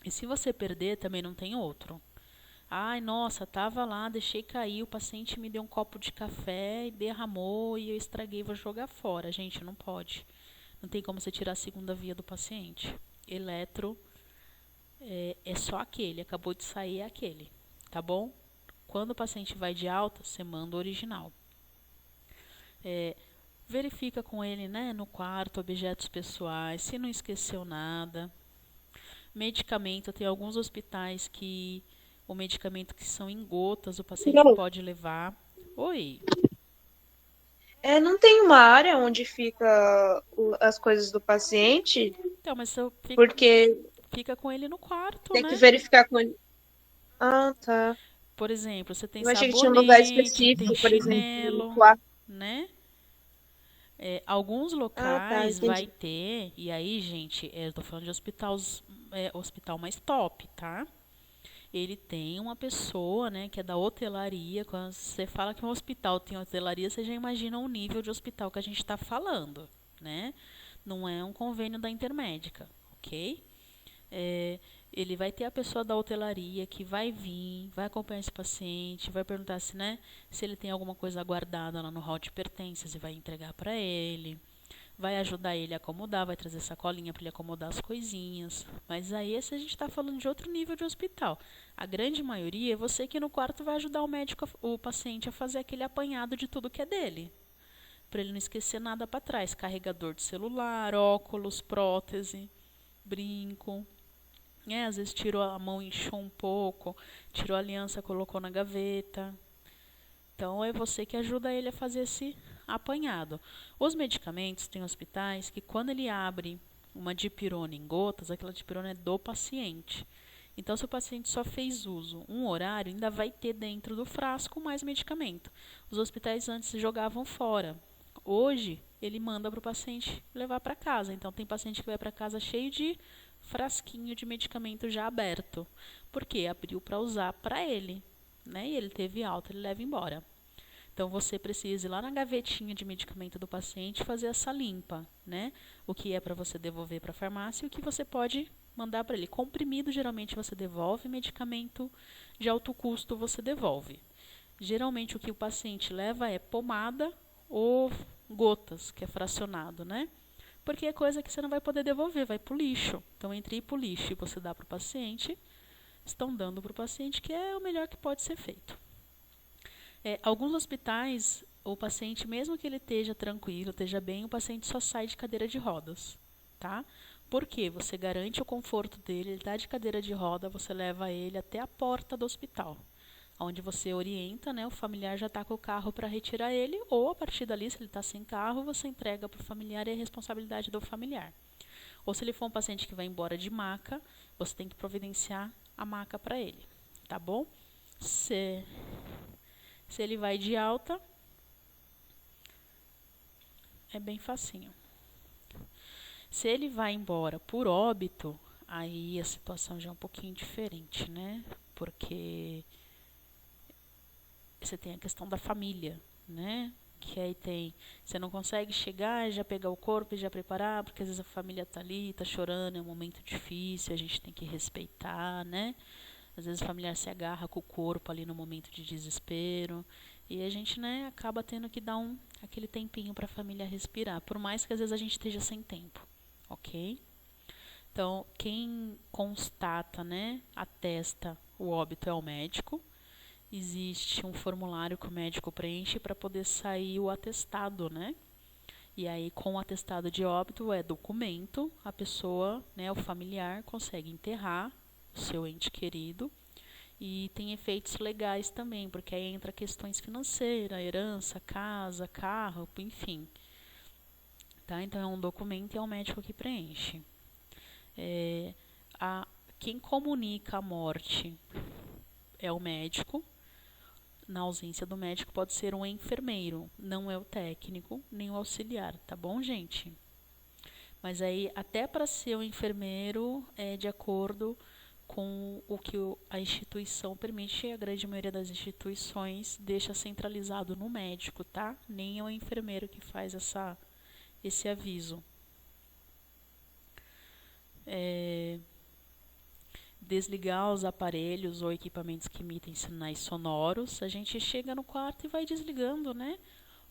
E se você perder, também não tem outro. Ai, nossa, tava lá, deixei cair, o paciente me deu um copo de café e derramou e eu estraguei, vou jogar fora. Gente, não pode. Não tem como você tirar a segunda via do paciente. Eletro é só aquele, acabou de sair é aquele, tá bom? Quando o paciente vai de alta, você manda o original. Verifica com ele, né, no quarto, objetos pessoais, se não esqueceu nada. Medicamento, tem alguns hospitais que o medicamento que são em gotas, o paciente Não, pode levar. Oi. não tem uma área onde fica as coisas do paciente, Então, mas você porque fica com ele no quarto, tem que né? verificar com ele. Ah, tá. Por exemplo, você tem Eu achei que tinha um lugar sabonete, tem específico, por exemplo, no chinelo, quarto. né? Alguns Ah, tá, locais vai entendi. ter, e aí, gente, eu tô falando de hospital mais top, tá? Ele tem uma pessoa, né, que é da hotelaria. Quando você fala que um hospital tem hotelaria, você já imagina o nível de hospital que a gente está falando, né? Não é um convênio da Intermédica, ok? Ele vai ter a pessoa da hotelaria que vai vir, vai acompanhar esse paciente, vai perguntar se, né, se ele tem alguma coisa guardada lá no hall de pertences e vai entregar para ele. Vai ajudar ele a acomodar, vai trazer sacolinha para ele acomodar as coisinhas. Mas aí esse a gente está falando de outro nível de hospital. A grande maioria é você que no quarto vai ajudar o paciente a fazer aquele apanhado de tudo que é dele. Para ele não esquecer nada para trás. Carregador de celular, óculos, prótese, brinco. Às vezes tirou a mão, inchou um pouco, tirou a aliança, colocou na gaveta. Então, é você que ajuda ele a fazer esse apanhado. Os medicamentos, tem hospitais que quando ele abre uma dipirona em gotas, aquela dipirona é do paciente. Então, se o paciente só fez uso um horário, ainda vai ter dentro do frasco mais medicamento. Os hospitais antes jogavam fora. Hoje, ele manda para o paciente levar para casa. Então, tem paciente que vai para casa cheio de frasquinho de medicamento já aberto. Porque abriu para usar para ele, né? E ele teve alta, ele leva embora. Então, você precisa ir lá na gavetinha de medicamento do paciente e fazer essa limpa, né? O que é para você devolver para a farmácia e o que você pode mandar para ele. Comprimido, geralmente, você devolve. Medicamento de alto custo, você devolve. Geralmente, o que o paciente leva é pomada ou gotas, que é fracionado, né? Porque é coisa que você não vai poder devolver, vai para o lixo. Então, entre ir para o lixo e você dar para o paciente, estão dando para o paciente, que é o melhor que pode ser feito. Alguns hospitais, o paciente, mesmo que ele esteja tranquilo, esteja bem, o paciente só sai de cadeira de rodas, tá? Por quê? Você garante o conforto dele, ele está de cadeira de roda, você leva ele até a porta do hospital, onde você orienta, né? O familiar já está com o carro para retirar ele, ou a partir dali, se ele está sem carro, você entrega para o familiar e é responsabilidade do familiar. Ou se ele for um paciente que vai embora de maca, você tem que providenciar a maca para ele, tá bom? Se ele vai de alta, é bem facinho. Se ele vai embora por óbito, aí a situação já é um pouquinho diferente, né? Porque você tem a questão da família, né? Que aí você não consegue chegar e já pegar o corpo e já preparar, porque às vezes a família tá ali, tá chorando, é um momento difícil, a gente tem que respeitar, né? Às vezes o familiar se agarra com o corpo ali no momento de desespero. E a gente, né, acaba tendo que dar aquele tempinho para a família respirar, por mais que às vezes a gente esteja sem tempo, ok? Então, quem constata, né, atesta o óbito é o médico. Existe um formulário que o médico preenche para poder sair o atestado, né? E aí, com o atestado de óbito, é documento, a pessoa, né, o familiar, consegue enterrar o seu ente querido. E tem efeitos legais também, porque aí entra questões financeiras, herança, casa, carro, enfim. Tá? Então, é um documento e é o médico que preenche. Quem comunica a morte é o médico. Na ausência do médico, pode ser um enfermeiro, não é o técnico, nem o auxiliar, tá bom, gente? Mas aí, até para ser o enfermeiro, é de acordo com o que a instituição permite, a grande maioria das instituições deixa centralizado no médico, tá? Nem é o enfermeiro que faz esse aviso. Desligar os aparelhos ou equipamentos que emitem sinais sonoros. A gente chega no quarto e vai desligando, né?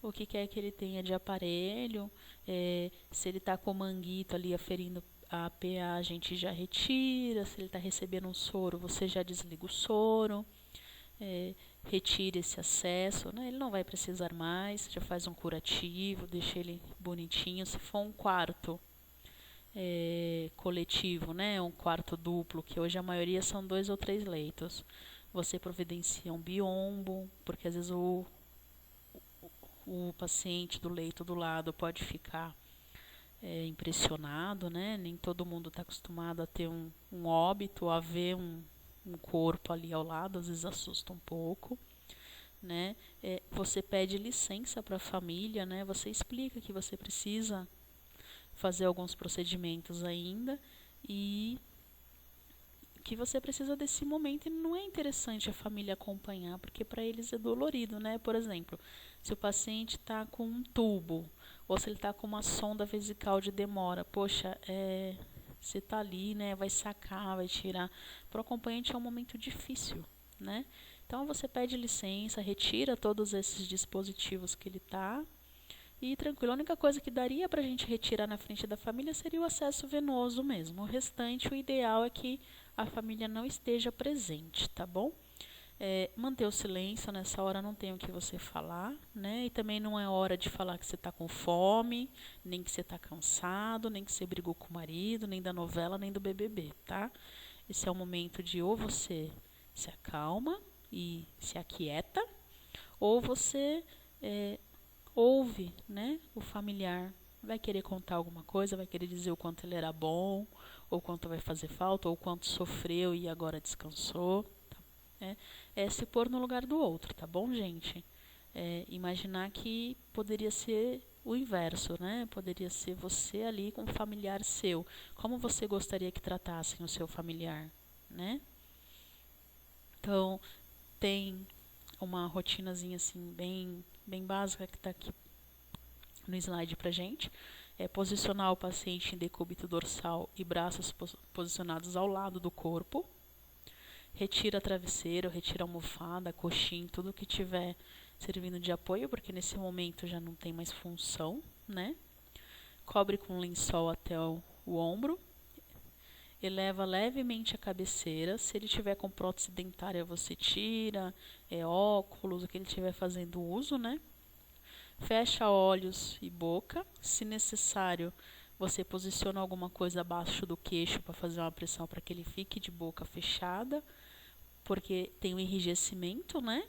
O que quer que ele tenha de aparelho. Se ele está com o manguito ali aferindo a PA, a gente já retira. Se ele está recebendo um soro, você já desliga o soro. Retire esse acesso, né? Ele não vai precisar mais. Já faz um curativo, deixa ele bonitinho. Se for um quarto coletivo, né, um quarto duplo, que hoje a maioria são 2 ou 3 leitos, você providencia um biombo, porque às vezes o paciente do leito do lado pode ficar impressionado, né? Nem todo mundo está acostumado a ter um óbito, a ver um corpo ali ao lado, às vezes assusta um pouco, né? Você pede licença para a família, né? Você explica que você precisa fazer alguns procedimentos ainda e que você precisa desse momento, e não é interessante a família acompanhar, porque para eles é dolorido, né? Por exemplo, se o paciente está com um tubo ou se ele está com uma sonda vesical de demora, poxa, você está ali, né? Vai sacar, vai tirar. Para o acompanhante é um momento difícil, né? Então você pede licença, retira todos esses dispositivos que ele está. E tranquilo, a única coisa que daria para a gente retirar na frente da família seria o acesso venoso mesmo. O restante, o ideal é que a família não esteja presente, tá bom? Manter o silêncio, nessa hora não tem o que você falar, né? E também não é hora de falar que você está com fome, nem que você está cansado, nem que você brigou com o marido, nem da novela, nem do BBB, tá? Esse é o momento de ou você se acalma e se aquieta, ou você ouve, né, o familiar. Vai querer contar alguma coisa, vai querer dizer o quanto ele era bom, ou quanto vai fazer falta, ou quanto sofreu e agora descansou. Tá? Se pôr no lugar do outro, tá bom, gente? Imaginar que poderia ser o inverso, né? Poderia ser você ali com um familiar seu. Como você gostaria que tratassem o seu familiar, né? Então, tem uma rotinazinha assim bem básica que está aqui no slide pra gente. Posicionar o paciente em decúbito dorsal e braços posicionados ao lado do corpo. Retira travesseiro, retira almofada, coxim, tudo que tiver servindo de apoio, porque nesse momento já não tem mais função, né? Cobre com lençol até o ombro. Eleva levemente a cabeceira. Se ele tiver com prótese dentária, você tira, óculos, o que ele estiver fazendo uso, né? Fecha olhos e boca. Se necessário, você posiciona alguma coisa abaixo do queixo para fazer uma pressão para que ele fique de boca fechada, porque tem o enrijecimento, né?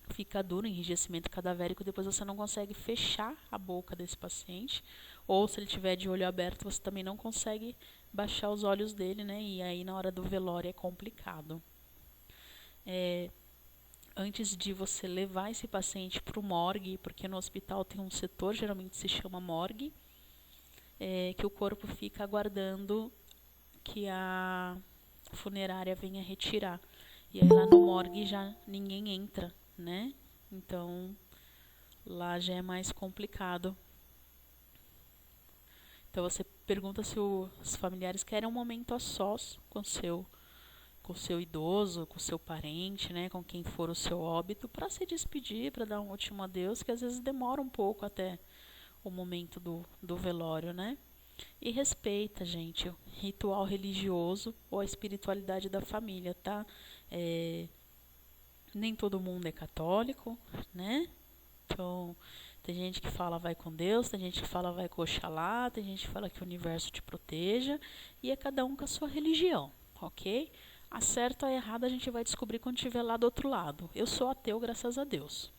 Fica duro, enrijecimento cadavérico, depois você não consegue fechar a boca desse paciente, ou se ele tiver de olho aberto, você também não consegue baixar os olhos dele, né? E aí na hora do velório é complicado. Antes de você levar esse paciente para o morgue, porque no hospital tem um setor, geralmente se chama morgue, que o corpo fica aguardando que a funerária venha retirar. E aí lá no morgue já ninguém entra, né? Então, lá já é mais complicado. Então, você pergunta se os familiares querem um momento a sós com o seu idoso, com o seu parente, né? Com quem for o seu óbito, para se despedir, para dar um último adeus, que às vezes demora um pouco até o momento do velório, né? E respeita, gente, o ritual religioso ou a espiritualidade da família, tá? Nem todo mundo é católico, né? Então, tem gente que fala vai com Deus, tem gente que fala vai com Oxalá, tem gente que fala que o universo te proteja, e é cada um com a sua religião, ok? A certa ou a errada a gente vai descobrir quando estiver lá do outro lado. Eu sou ateu, graças a Deus.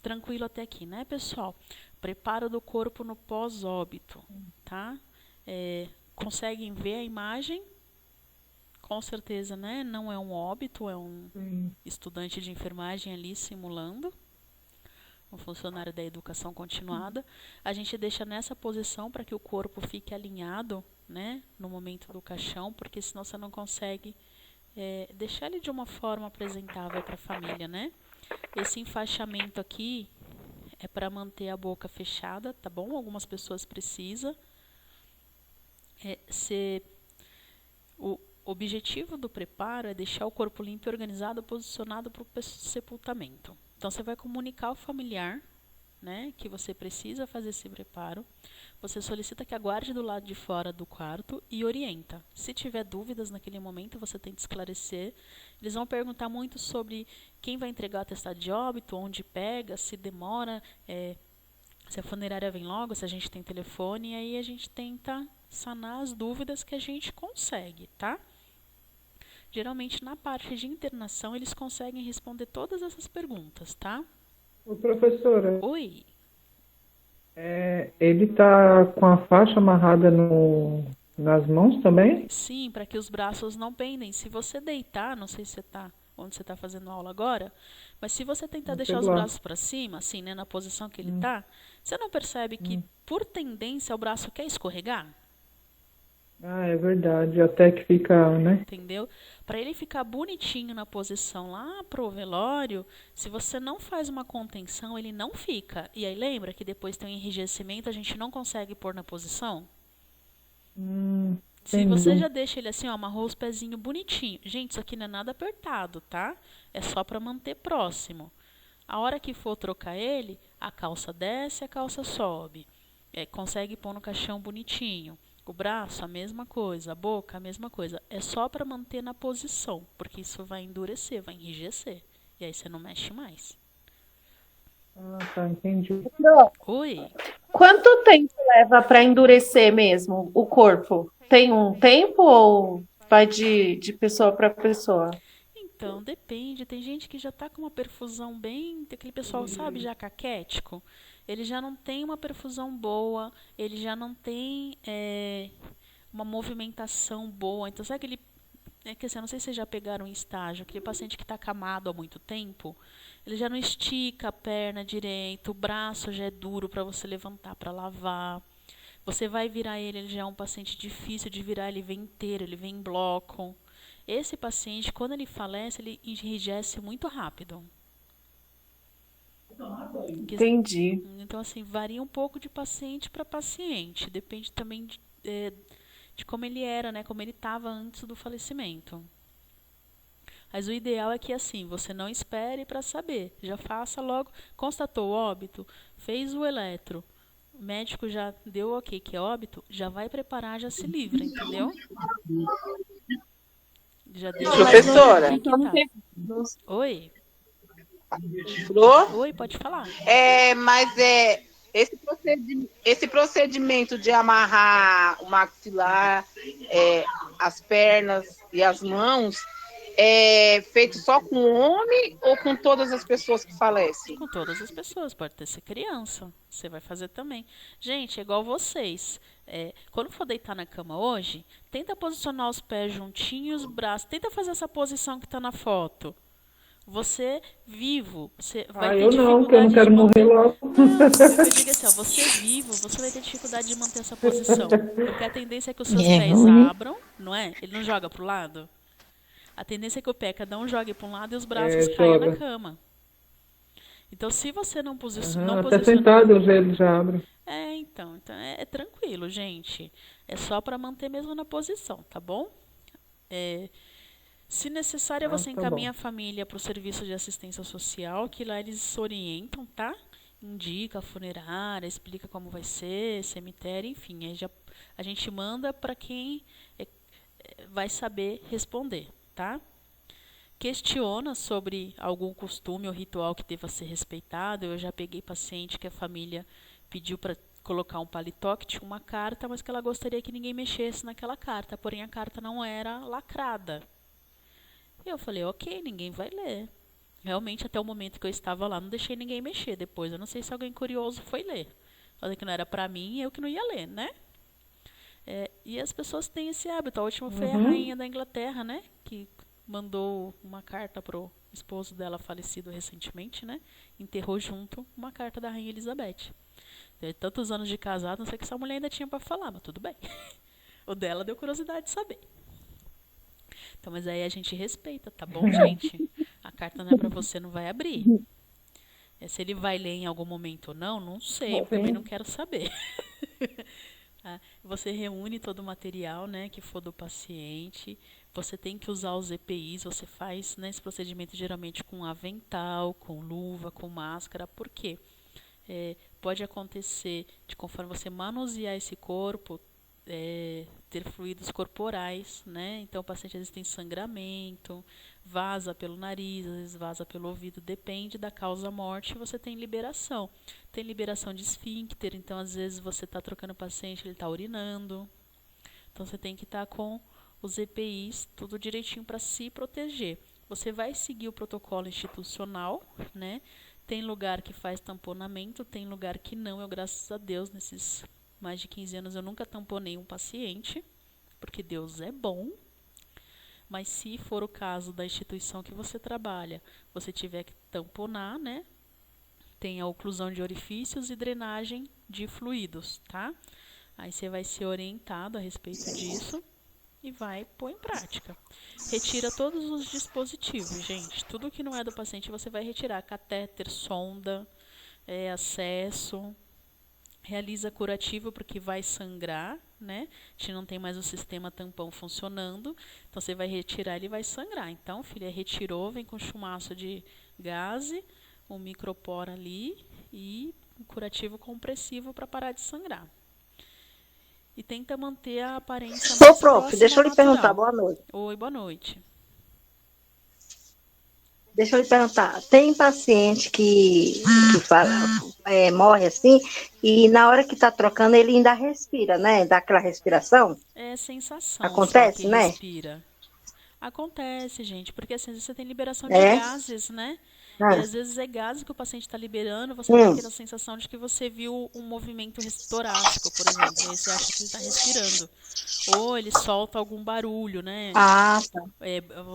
Tranquilo até aqui, né, pessoal? Preparo do corpo no pós-óbito, tá? Conseguem ver a imagem? Com certeza, né? Não é um óbito, é um estudante de enfermagem ali simulando, um funcionário da educação continuada. A gente deixa nessa posição para que o corpo fique alinhado, né, no momento do caixão, porque senão você não consegue deixar ele de uma forma apresentável para a família, né? Esse enfaixamento aqui é para manter a boca fechada, tá bom? Algumas pessoas precisam. O objetivo do preparo é deixar o corpo limpo e organizado, posicionado para o sepultamento. Então, você vai comunicar ao familiar, né, que você precisa fazer esse preparo. Você solicita que aguarde do lado de fora do quarto e orienta. Se tiver dúvidas naquele momento, você tenta esclarecer. Eles vão perguntar muito sobre quem vai entregar o atestado de óbito, onde pega, se demora, se a funerária vem logo, se a gente tem telefone, e aí a gente tenta sanar as dúvidas que a gente consegue, tá? Geralmente, na parte de internação, eles conseguem responder todas essas perguntas, tá? Ô, professora, Oi? ele tá com a faixa amarrada nas mãos também? Sim, para que os braços não pendem. Se você deitar, não sei se você tá, onde você está fazendo aula agora, mas se você tentar deixar os celular. braços para cima, assim, né, na posição que ele tá, você não percebe que, por tendência, o braço quer escorregar? Ah, é verdade. Até que fica, né? Entendeu? Para ele ficar bonitinho na posição lá pro velório, se você não faz uma contenção, ele não fica. E aí lembra que depois tem um enrijecimento, a gente não consegue pôr na posição? Se você já deixa ele assim, ó, amarrou os pezinhos bonitinho. Gente, isso aqui não é nada apertado, tá? É só para manter próximo. A hora que for trocar ele, a calça desce, a calça sobe. Consegue pôr no caixão bonitinho. O braço, a mesma coisa. A boca, a mesma coisa. É só para manter na posição, porque isso vai endurecer, vai enrijecer. E aí você não mexe mais. Ah, tá, entendi. Oi? Quanto tempo leva para endurecer mesmo o corpo? Tem um tempo ou vai de pessoa para pessoa? Então, depende. Tem gente que já tá com uma perfusão bem... Aquele pessoal, sabe, já caquético. Ele já não tem uma perfusão boa, ele já não tem uma movimentação boa. Então, sabe aquele... que assim, eu não sei se vocês já pegaram em estágio, aquele paciente que está acamado há muito tempo, ele já não estica a perna direito, o braço já é duro para você levantar, para lavar. Você vai virar ele já é um paciente difícil de virar, ele vem inteiro, ele vem em bloco. Esse paciente, quando ele falece, ele enrijece muito rápido. Entendi. Então, assim, varia um pouco de paciente para paciente. Depende também de como ele era, né? Como ele estava antes do falecimento. Mas o ideal é que, assim, você não espere para saber. Já faça logo. Constatou o óbito, fez o eletro, o médico já deu o ok que é óbito, já vai preparar, já se livra, entendeu? Já deixa Professora. que tá. Oi? Flor? Oi, pode falar. Mas esse procedimento de amarrar o maxilar, as pernas e as mãos, é feito só com o homem ou com todas as pessoas que falecem? Com todas as pessoas, pode ter ser criança. Você vai fazer também. Gente, é igual vocês. Quando for deitar na cama hoje, tenta posicionar os pés juntinhos, os braços. Tenta fazer essa posição que está na foto. Você vivo, você vai ter eu não, que eu não quero morrer logo. Não, eu digo assim, ó, você vivo, você vai ter dificuldade de manter essa posição. Porque a tendência é que os seus pés abram, não é? Ele não joga pro lado. A tendência é que o pé cada um jogue para um lado e os braços É, caiam na joga. cama. Então, se você não Aham, posiciona, até sentado os joelhos já abrem. então é tranquilo, gente. É só para manter mesmo na posição, tá bom? Se necessário, Ah, você tá bom. encaminha a família para o serviço de assistência social, que lá eles orientam, tá? Indica a funerária, explica como vai ser, cemitério, enfim. Aí a gente manda para quem vai saber responder, tá? Questiona sobre algum costume ou ritual que deva ser respeitado. Eu já peguei paciente que a família pediu para colocar um paletó que tinha uma carta, mas que ela gostaria que ninguém mexesse naquela carta, porém a carta não era lacrada. E eu falei, ok, ninguém vai ler. Realmente, até o momento que eu estava lá, não deixei ninguém mexer. Depois, eu não sei se alguém curioso foi ler. Falei que não era pra mim, eu que não ia ler, né? E as pessoas têm esse hábito. A última foi a rainha da Inglaterra, né? Que mandou uma carta pro esposo dela falecido recentemente, né? Enterrou junto uma carta da rainha Elizabeth. Tantos anos de casado, não sei o que essa mulher ainda tinha pra falar, mas tudo bem. O dela deu curiosidade de saber. Então, mas aí a gente respeita, tá bom, gente? A carta não é pra você, não vai abrir. Se ele vai ler em algum momento ou não, não sei, também não quero saber. Você reúne todo o material, né, que for do paciente. Você tem que usar os EPIs, você faz, né, esse procedimento geralmente com avental, com luva, com máscara. Por quê? Pode acontecer de conforme você manusear esse corpo, ter fluidos corporais, né? Então o paciente às vezes tem sangramento, vaza pelo nariz, às vezes vaza pelo ouvido, depende da causa morte, você tem liberação. Tem liberação de esfíncter, então às vezes você está trocando o paciente, ele está urinando. Então você tem que estar com os EPIs tudo direitinho para se proteger. Você vai seguir o protocolo institucional, né? Tem lugar que faz tamponamento, tem lugar que não. Eu, graças a Deus, nesses mais de 15 anos, eu nunca tamponei um paciente, porque Deus é bom. Mas se for o caso da instituição que você trabalha, você tiver que tamponar, né? Tem a oclusão de orifícios e drenagem de fluidos, tá? Aí você vai ser orientado a respeito disso e vai pôr em prática. Retira todos os dispositivos, gente. Tudo que não é do paciente você vai retirar. Catéter, sonda, acesso. Realiza curativo porque vai sangrar, né? A gente não tem mais o sistema tampão funcionando. Então você vai retirar, ele vai sangrar. Então, filha, retirou, vem com chumaço de gaze, um micropora ali e um curativo compressivo para parar de sangrar. E tenta manter a aparência mais Ô, prof, próxima deixa eu ao lhe perguntar, natural. boa noite. Oi, boa noite. Deixa eu lhe perguntar, tem paciente que morre assim, e na hora que está trocando ele ainda respira, né? Dá aquela respiração? É sensação só que Acontece, né? respira. Acontece, gente, porque assim, às vezes você tem liberação de É? gases, né? Ah, E às vezes é gases que o paciente está liberando, você tem aquela sensação de que você viu um movimento torácico, por exemplo, e aí você acha que ele está respirando. Ou ele solta algum barulho, né? tá.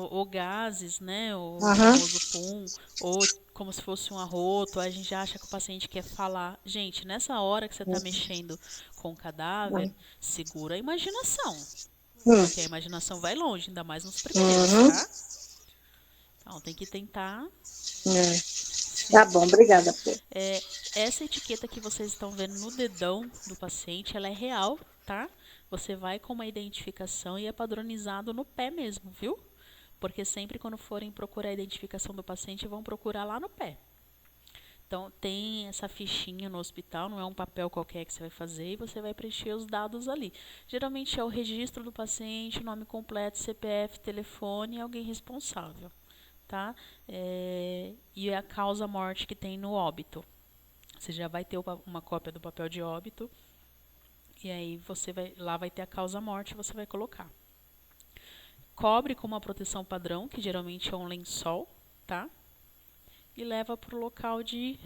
Ou gases, né? O Aham. famoso pum, ou como se fosse um arroto, aí a gente acha que o paciente quer falar. Gente, nessa hora que você está mexendo com o cadáver, segura a imaginação. Porque a imaginação vai longe, ainda mais nos primeiros, tá? Então tem que tentar. Tá bom, obrigada, prof. Essa etiqueta que vocês estão vendo no dedão do paciente, ela é real, tá? Você vai com uma identificação e é padronizado no pé mesmo, viu? Porque sempre quando forem procurar a identificação do paciente, vão procurar lá no pé. Então, tem essa fichinha no hospital, não é um papel qualquer que você vai fazer, e você vai preencher os dados ali. Geralmente é o registro do paciente, nome completo, CPF, telefone e alguém responsável, tá? E a causa morte que tem no óbito. Você já vai ter uma cópia do papel de óbito, e aí lá vai ter a causa morte, você vai colocar. Cobre com uma proteção padrão, que geralmente é um lençol, tá? E leva para o local que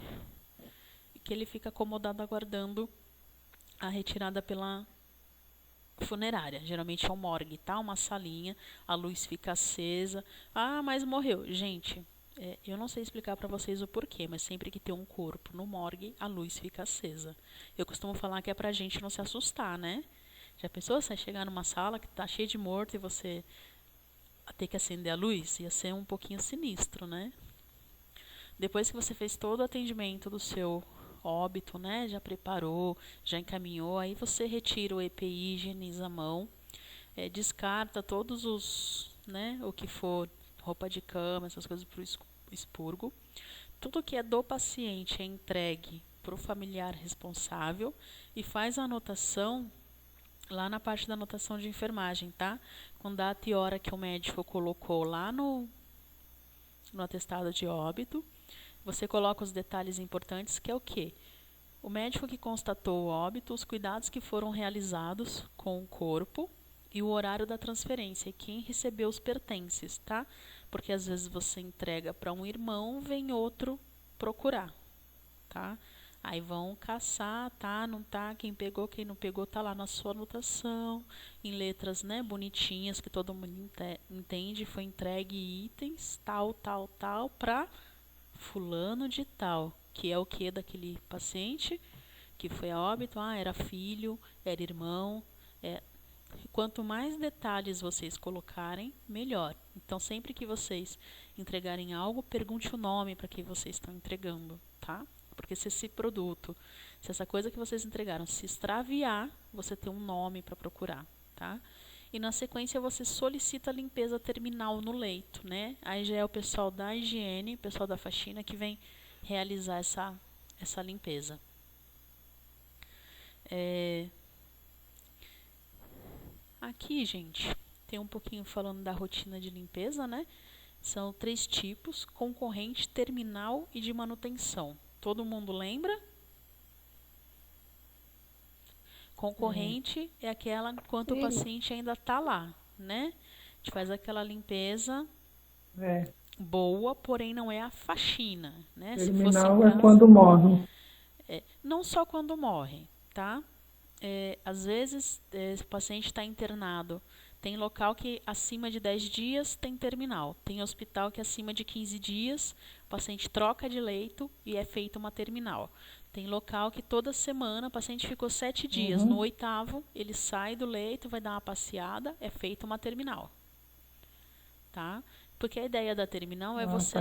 ele fica acomodado aguardando a retirada pela funerária. Geralmente é um morgue, tá? Uma salinha, a luz fica acesa. Ah, mas morreu. Gente, eu não sei explicar para vocês o porquê, mas sempre que tem um corpo no morgue, a luz fica acesa. Eu costumo falar que é pra gente não se assustar, né? Já pensou você chegar numa sala que tá cheia de morto e você a ter que acender a luz, ia ser um pouquinho sinistro, né? Depois que você fez todo o atendimento do seu óbito, né? Já preparou, já encaminhou, aí você retira o EPI, higieniza a mão, descarta todos os, né? O que for roupa de cama, essas coisas para o expurgo. Tudo que é do paciente é entregue para o familiar responsável e faz a anotação lá na parte da anotação de enfermagem, tá? Com data e hora que o médico colocou lá no atestado de óbito. Você coloca os detalhes importantes, que é o quê? O médico que constatou o óbito, os cuidados que foram realizados com o corpo e o horário da transferência, e quem recebeu os pertences, tá? Porque às vezes você entrega para um irmão, vem outro procurar, tá? Aí vão caçar, tá, não tá, quem pegou, quem não pegou, tá lá na sua anotação, em letras, né, bonitinhas, que todo mundo entende, foi entregue itens, tal, tal, tal, para fulano de tal, que é o que daquele paciente que foi a óbito, era filho, era irmão, quanto mais detalhes vocês colocarem, melhor. Então, sempre que vocês entregarem algo, pergunte o nome para quem vocês estão entregando, tá? Porque se esse produto, se essa coisa que vocês entregaram se extraviar, você tem um nome para procurar, tá? E na sequência você solicita a limpeza terminal no leito, né? Aí já é o pessoal da higiene, o pessoal da faxina que vem realizar essa limpeza. Aqui, gente, tem um pouquinho falando da rotina de limpeza, né? São 3 tipos: concorrente, terminal e de manutenção. Todo mundo lembra? Concorrente é aquela enquanto o paciente ainda está lá, né? A gente faz aquela limpeza boa, porém não é a faxina, né? Terminal é quando morre. Não só quando morre, tá? Às vezes o paciente está internado. Tem local que acima de 10 dias tem terminal. Tem hospital que acima de 15 dias o paciente troca de leito e é feita uma terminal. Tem local que toda semana o paciente ficou 7 dias. No 8º, ele sai do leito, vai dar uma passeada, é feita uma terminal. Tá? Porque a ideia da terminal é você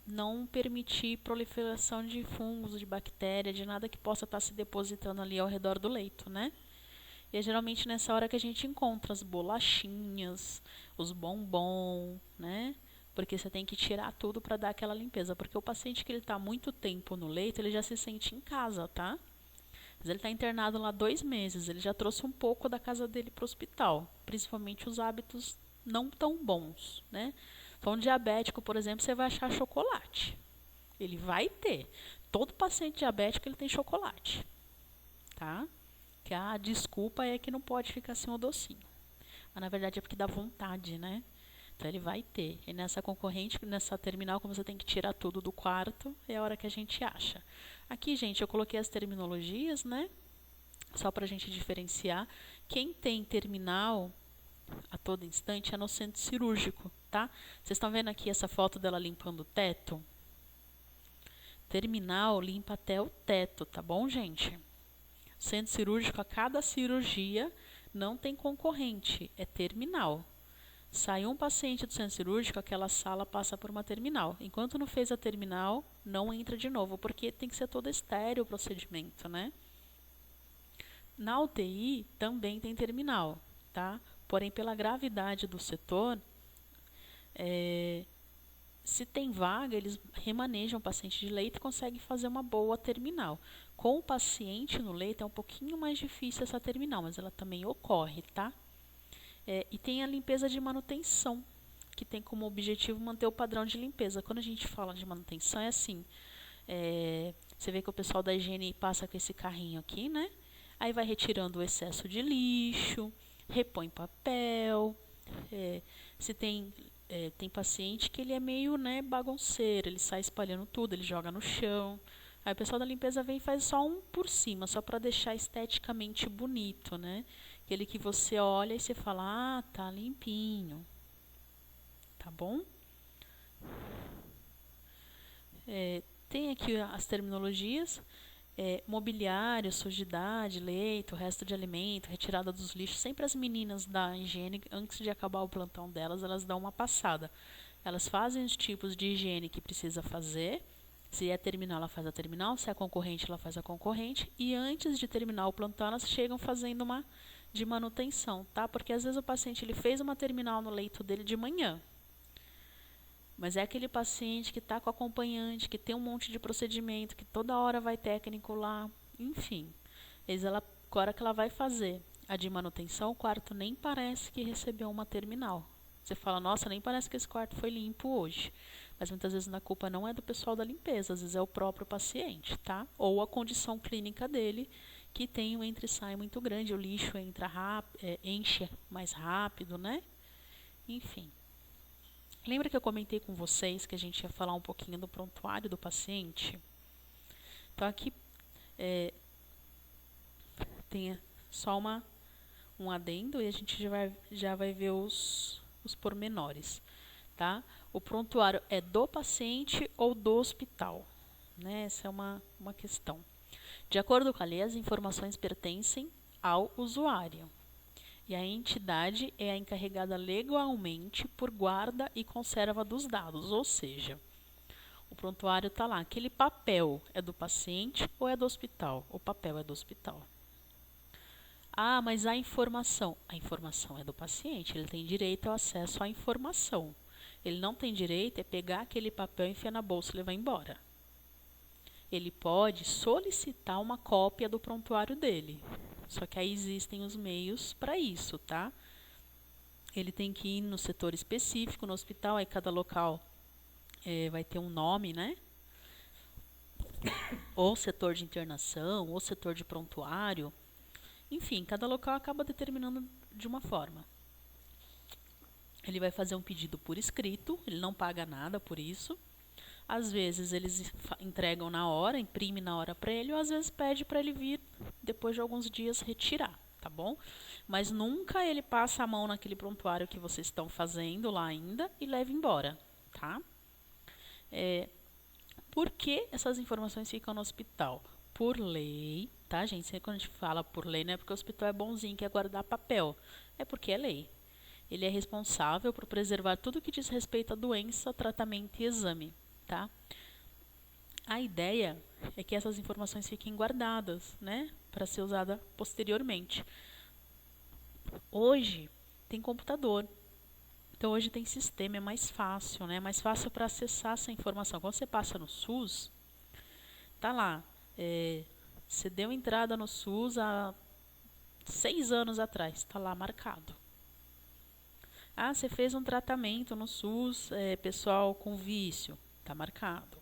não permitir proliferação de fungos, de bactéria, de nada que possa estar se depositando ali ao redor do leito, né? E é geralmente nessa hora que a gente encontra as bolachinhas, os bombons, né? Porque você tem que tirar tudo para dar aquela limpeza. Porque o paciente que ele está muito tempo no leito, ele já se sente em casa, tá? Mas ele está internado lá 2 meses, ele já trouxe um pouco da casa dele para o hospital. Principalmente os hábitos não tão bons, né? Então, um diabético, por exemplo, você vai achar chocolate. Ele vai ter. Todo paciente diabético, ele tem chocolate, tá? Que a desculpa é que não pode ficar sem o docinho. Mas, na verdade, é porque dá vontade, né? Então, ele vai ter. E nessa concorrente, nessa terminal, como você tem que tirar tudo do quarto, é a hora que a gente acha. Aqui, gente, eu coloquei as terminologias, né? Só para a gente diferenciar. Quem tem terminal a todo instante é no centro cirúrgico, tá? Vocês estão vendo aqui essa foto dela limpando o teto? Terminal limpa até o teto, tá bom, gente? Centro cirúrgico, a cada cirurgia não tem concorrente, é terminal. Saiu um paciente do centro cirúrgico, aquela sala passa por uma terminal. Enquanto não fez a terminal, não entra de novo, porque tem que ser todo estéreo o procedimento, né? Na UTI também tem terminal, tá? Porém, pela gravidade do setor, se tem vaga, eles remanejam o paciente de leito e conseguem fazer uma boa terminal. Com o paciente no leito é um pouquinho mais difícil essa terminal, mas ela também ocorre, tá? E tem a limpeza de manutenção, que tem como objetivo manter o padrão de limpeza. Quando a gente fala de manutenção, é assim, você vê que o pessoal da higiene passa com esse carrinho aqui, né? Aí vai retirando o excesso de lixo, repõe papel, se tem paciente que ele é meio, né, bagunceiro, ele sai espalhando tudo, ele joga no chão. Aí o pessoal da limpeza vem e faz só um por cima, só para deixar esteticamente bonito, né? Aquele que você olha e você fala, tá limpinho. Tá bom? Tem aqui as terminologias. Mobiliário, sujidade, leito, resto de alimento, retirada dos lixos, sempre as meninas da higiene, antes de acabar o plantão delas, elas dão uma passada. Elas fazem os tipos de higiene que precisa fazer. Se é terminal, ela faz a terminal. Se é concorrente, ela faz a concorrente. E antes de terminar o plantão, elas chegam fazendo uma de manutenção, tá? Porque às vezes o paciente ele fez uma terminal no leito dele de manhã. Mas é aquele paciente que está com acompanhante, que tem um monte de procedimento, que toda hora vai técnico lá, enfim. Agora que ela vai fazer a de manutenção, o quarto nem parece que recebeu uma terminal. Você fala, nossa, nem parece que esse quarto foi limpo hoje. Mas muitas vezes a culpa não é do pessoal da limpeza, às vezes é o próprio paciente, tá? Ou a condição clínica dele, que tem um entra e sai muito grande, o lixo enche mais rápido, né? Enfim. Lembra que eu comentei com vocês que a gente ia falar um pouquinho do prontuário do paciente? Então aqui tem só um adendo e a gente já vai ver os pormenores, tá? O prontuário é do paciente ou do hospital, né? Essa é uma questão. De acordo com a lei, as informações pertencem ao usuário. E a entidade é a encarregada legalmente por guarda e conserva dos dados, ou seja, o prontuário está lá. Aquele papel é do paciente ou é do hospital? O papel é do hospital. Ah, mas a informação é do paciente, ele tem direito ao acesso à informação. Ele não tem direito a pegar aquele papel, enfiar na bolsa e levar embora. Ele pode solicitar uma cópia do prontuário dele. Só que aí existem os meios para isso, tá? Ele tem que ir no setor específico, no hospital, aí cada local vai ter um nome, né? Ou setor de internação, ou setor de prontuário. Enfim, cada local acaba determinando de uma forma. Ele vai fazer um pedido por escrito, ele não paga nada por isso. Às vezes eles entregam na hora, imprime na hora para ele, ou às vezes pede para ele vir depois de alguns dias retirar, tá bom? Mas nunca ele passa a mão naquele prontuário que vocês estão fazendo lá ainda e leva embora, tá? Por que essas informações ficam no hospital? Por lei, tá, gente? Sempre quando a gente fala por lei, não é porque o hospital é bonzinho, quer guardar papel. É porque é lei. Ele é responsável por preservar tudo que diz respeito à doença, tratamento e exame. Tá? A ideia é que essas informações fiquem guardadas, né, para ser usada posteriormente. Hoje tem computador, então hoje tem sistema, é mais fácil, né, mais fácil para acessar essa informação. Quando você passa no SUS, tá lá, você deu entrada no SUS há 6 anos atrás, tá lá marcado. Ah, você fez um tratamento no SUS, pessoal com vício. Está marcado.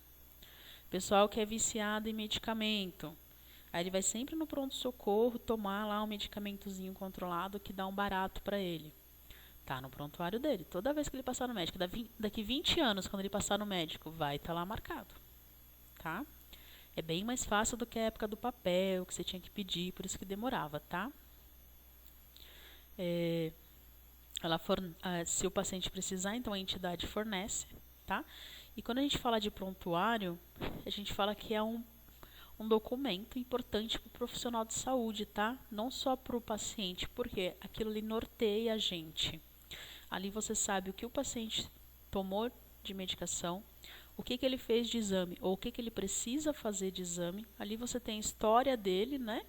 Pessoal que é viciado em medicamento. Aí ele vai sempre no pronto-socorro tomar lá um medicamentozinho controlado que dá um barato para ele. Tá no prontuário dele. Toda vez que ele passar no médico, daqui 20 anos, quando ele passar no médico, vai estar lá marcado. Tá? É bem mais fácil do que a época do papel, que você tinha que pedir, por isso que demorava, tá? Se o paciente precisar, então a entidade fornece, tá? E quando a gente fala de prontuário, a gente fala que é um documento importante para o profissional de saúde, tá? Não só para o paciente, porque aquilo ali norteia a gente. Ali você sabe o que o paciente tomou de medicação, o que ele fez de exame, ou o que ele precisa fazer de exame. Ali você tem a história dele, né?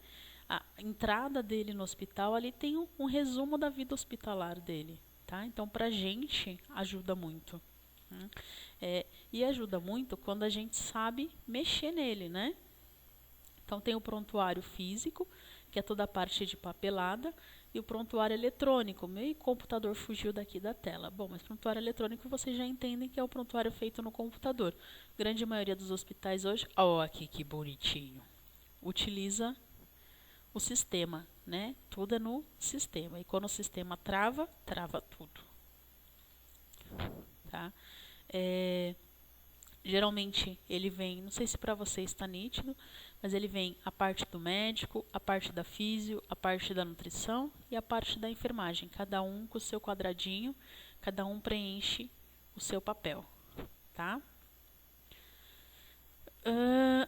A entrada dele no hospital, ali tem um resumo da vida hospitalar dele, tá? Então, para a gente, ajuda muito. E ajuda muito quando a gente sabe mexer nele, né? Então tem o prontuário físico, que é toda a parte de papelada, e o prontuário eletrônico. Meu computador fugiu daqui da tela. Bom, mas prontuário eletrônico vocês já entendem que é o prontuário feito no computador. Grande maioria dos hospitais hoje, aqui que bonitinho, utiliza o sistema, né? Tudo é no sistema. E quando o sistema trava tudo. Tá? Geralmente ele vem, não sei se para vocês está nítido, mas ele vem a parte do médico, a parte da físio, a parte da nutrição e a parte da enfermagem. Cada um com o seu quadradinho, cada um preenche o seu papel, tá?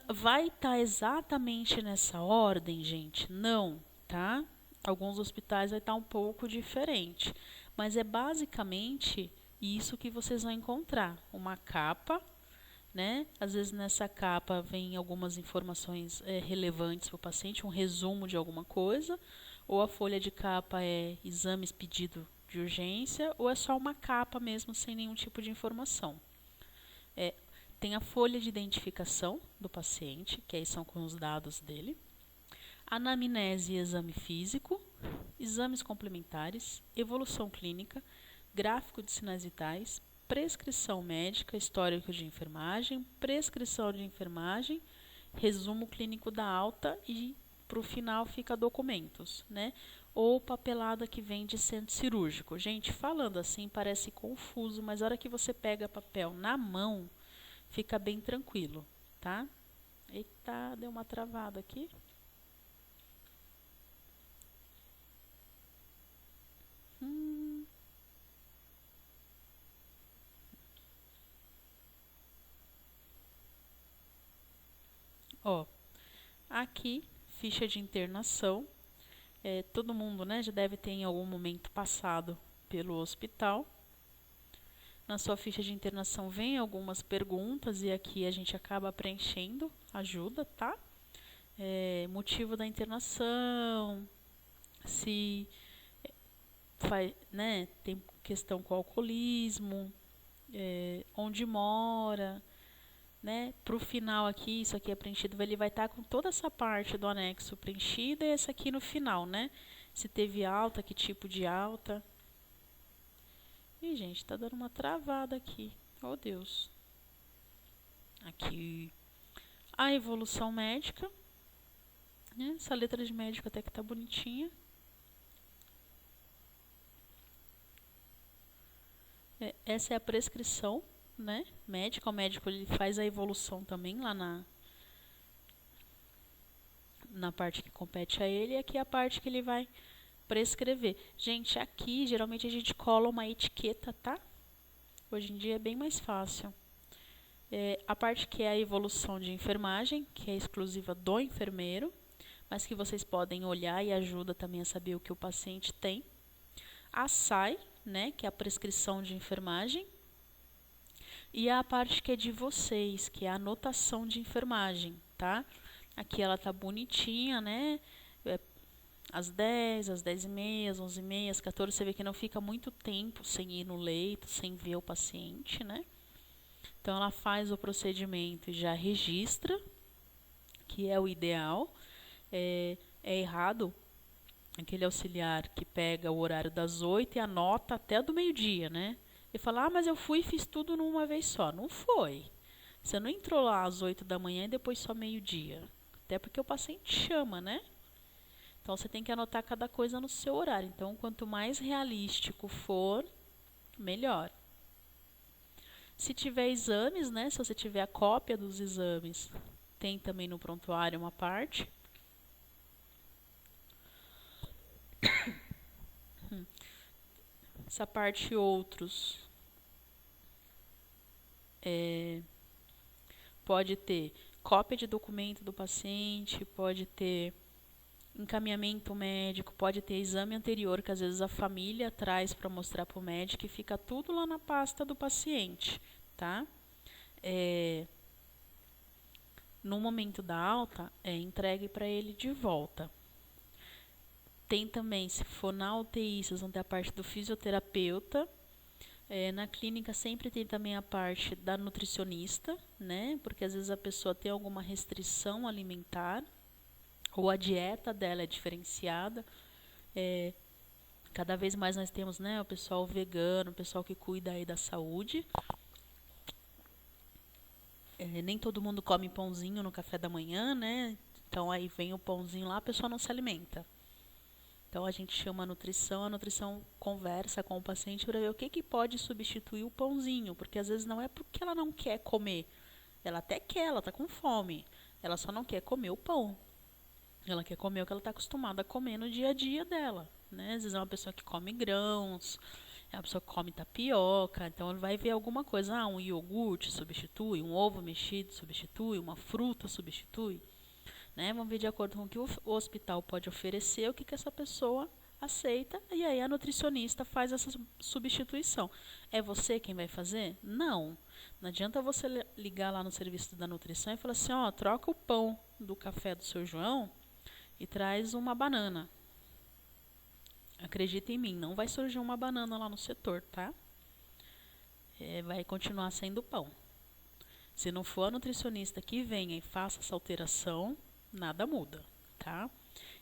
Vai estar exatamente nessa ordem, gente? Não, tá? Alguns hospitais vai estar um pouco diferente, mas é basicamente isso que vocês vão encontrar. Uma capa, né? Às vezes nessa capa vem algumas informações relevantes para o paciente, um resumo de alguma coisa, ou a folha de capa é exames pedido de urgência, ou é só uma capa mesmo, sem nenhum tipo de informação. Tem a folha de identificação do paciente, que aí são com os dados dele, anamnese e exame físico, exames complementares, evolução clínica, gráfico de sinais vitais, prescrição médica, histórico de enfermagem, prescrição de enfermagem, resumo clínico da alta e para o final fica documentos, né? Ou papelada que vem de centro cirúrgico. Gente, falando assim parece confuso, mas a hora que você pega papel na mão, fica bem tranquilo, tá? Eita, deu uma travada aqui. Ó, aqui, ficha de internação. Todo mundo, né, já deve ter em algum momento passado pelo hospital. Na sua ficha de internação vem algumas perguntas e aqui a gente acaba preenchendo, ajuda, tá? Motivo da internação, se né, tem questão com alcoolismo, onde mora, né? Para o final aqui, isso aqui é preenchido, ele vai estar com toda essa parte do anexo preenchida e essa aqui no final, né? Se teve alta, que tipo de alta. Ih, gente, tá dando uma travada aqui. Oh, Deus. Aqui. A evolução médica. Né? Essa letra de médico até que tá bonitinha. Essa é a prescrição, né? Médica. O médico ele faz a evolução também lá na parte que compete a ele. E aqui é a parte que ele vai prescrever. Gente, aqui geralmente a gente cola uma etiqueta, tá? Hoje em dia é bem mais fácil. A parte que é a evolução de enfermagem, que é exclusiva do enfermeiro, mas que vocês podem olhar e ajuda também a saber o que o paciente tem. A SAI, né, que é a prescrição de enfermagem. E a parte que é de vocês, que é a anotação de enfermagem, tá? Aqui ela tá bonitinha, né? Às 10, às 10h30, às 11h30, às 14h, você vê que não fica muito tempo sem ir no leito, sem ver o paciente, né? Então, ela faz o procedimento e já registra, que é o ideal. É errado aquele auxiliar que pega o horário das 8 e anota até do meio-dia, né? E fala, mas eu fui e fiz tudo numa vez só. Não foi. Você não entrou lá às 8 da manhã e depois só meio-dia. Até porque o paciente chama, né? Então, você tem que anotar cada coisa no seu horário. Então, quanto mais realístico for, melhor. Se tiver exames, né? Se você tiver a cópia dos exames, tem também no prontuário uma parte. Essa parte outros pode ter cópia de documento do paciente, pode ter encaminhamento médico, pode ter exame anterior que às vezes a família traz para mostrar para o médico e fica tudo lá na pasta do paciente, tá? No momento da alta, é entregue para ele de volta. Tem também, se for na UTI, vocês vão ter a parte do fisioterapeuta. Na clínica sempre tem também a parte da nutricionista, né? Porque às vezes a pessoa tem alguma restrição alimentar ou a dieta dela é diferenciada. Cada vez mais nós temos, né, o pessoal vegano, o pessoal que cuida aí da saúde. Nem todo mundo come pãozinho no café da manhã, né? Então aí vem o pãozinho lá, a pessoa não se alimenta. Então a gente chama a nutrição conversa com o paciente para ver o que pode substituir o pãozinho, porque às vezes não é porque ela não quer comer, ela até quer, ela está com fome, ela só não quer comer o pão, ela quer comer o que ela está acostumada a comer no dia a dia dela, né? Às vezes é uma pessoa que come grãos, A pessoa come tapioca, então ele vai ver alguma coisa. Um iogurte substitui, um ovo mexido substitui, uma fruta substitui. Né? Vamos ver de acordo com o que o hospital pode oferecer, o que essa pessoa aceita, e aí a nutricionista faz essa substituição. É você quem vai fazer? Não. Não adianta você ligar lá no serviço da nutrição e falar assim, troca o pão do café do seu João e traz uma banana. Acredita em mim, não vai surgir uma banana lá no setor, tá? Vai continuar sendo pão. Se não for a nutricionista que venha e faça essa alteração, nada muda, tá?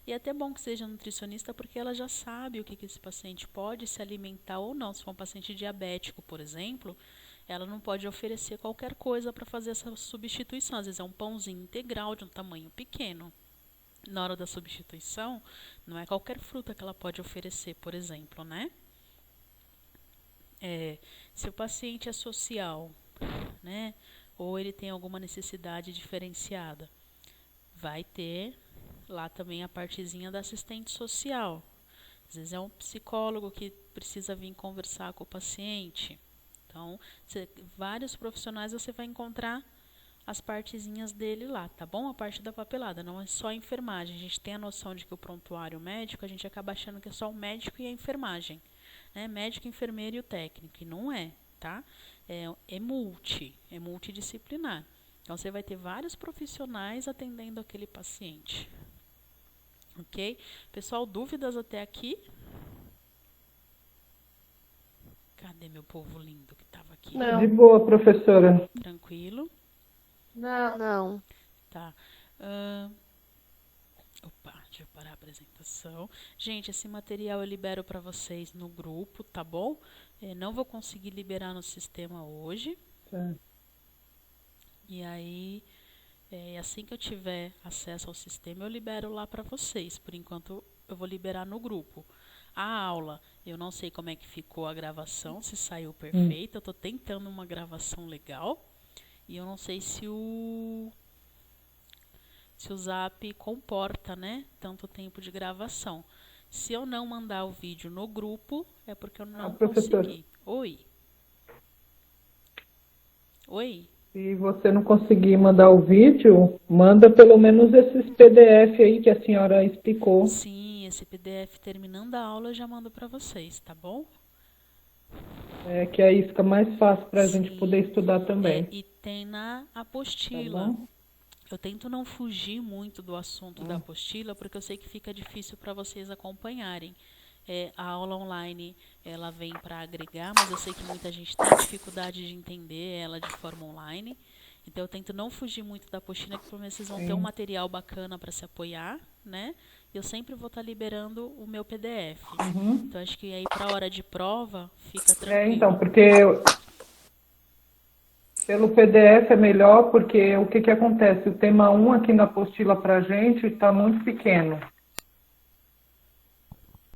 E é até bom que seja nutricionista porque ela já sabe o que esse paciente pode se alimentar ou não. Se for um paciente diabético, por exemplo, ela não pode oferecer qualquer coisa para fazer essa substituição. Às vezes é um pãozinho integral de um tamanho pequeno. Na hora da substituição, não é qualquer fruta que ela pode oferecer, por exemplo, né? Se o paciente é social, né? Ou ele tem alguma necessidade diferenciada, vai ter lá também a partezinha da assistente social. Às vezes é um psicólogo que precisa vir conversar com o paciente. Então, vários profissionais você vai encontrar as partezinhas dele lá, tá bom? A parte da papelada, não é só a enfermagem. A gente tem a noção de que o prontuário médico, a gente acaba achando que é só o médico e a enfermagem. Né? Médico, enfermeiro e o técnico. E não é, tá? É multidisciplinar. Então, você vai ter vários profissionais atendendo aquele paciente. Ok? Pessoal, dúvidas até aqui? Cadê meu povo lindo que estava aqui? Não. De boa, professora. Tranquilo? Não. Tá. Deixa eu parar a apresentação. Gente, esse material eu libero para vocês no grupo, tá bom? Não vou conseguir liberar no sistema hoje. Tá. E aí, assim que eu tiver acesso ao sistema, eu libero lá para vocês. Por enquanto, eu vou liberar no grupo. A aula, eu não sei como é que ficou a gravação, se saiu perfeita. Eu estou tentando uma gravação legal. E eu não sei se o Zap comporta, né, tanto tempo de gravação. Se eu não mandar o vídeo no grupo, é porque eu não consegui. Oi? Se você não conseguir mandar o vídeo, manda pelo menos esses PDF aí que a senhora explicou. Sim, esse PDF terminando a aula eu já mando para vocês, tá bom? Que aí fica mais fácil para a gente poder estudar também. E tem na apostila. Tá bom? Eu tento não fugir muito do assunto da apostila, porque eu sei que fica difícil para vocês acompanharem. A aula online, ela vem para agregar, mas eu sei que muita gente tem dificuldade de entender ela de forma online. Então, eu tento não fugir muito da apostila, que pelo menos vocês vão ter um material bacana para se apoiar, né? E eu sempre vou estar liberando o meu PDF. Então, acho que aí, para a hora de prova, fica tranquilo. Então, porque pelo PDF é melhor, porque o que acontece? O tema 1 aqui na apostila para a gente está muito pequeno.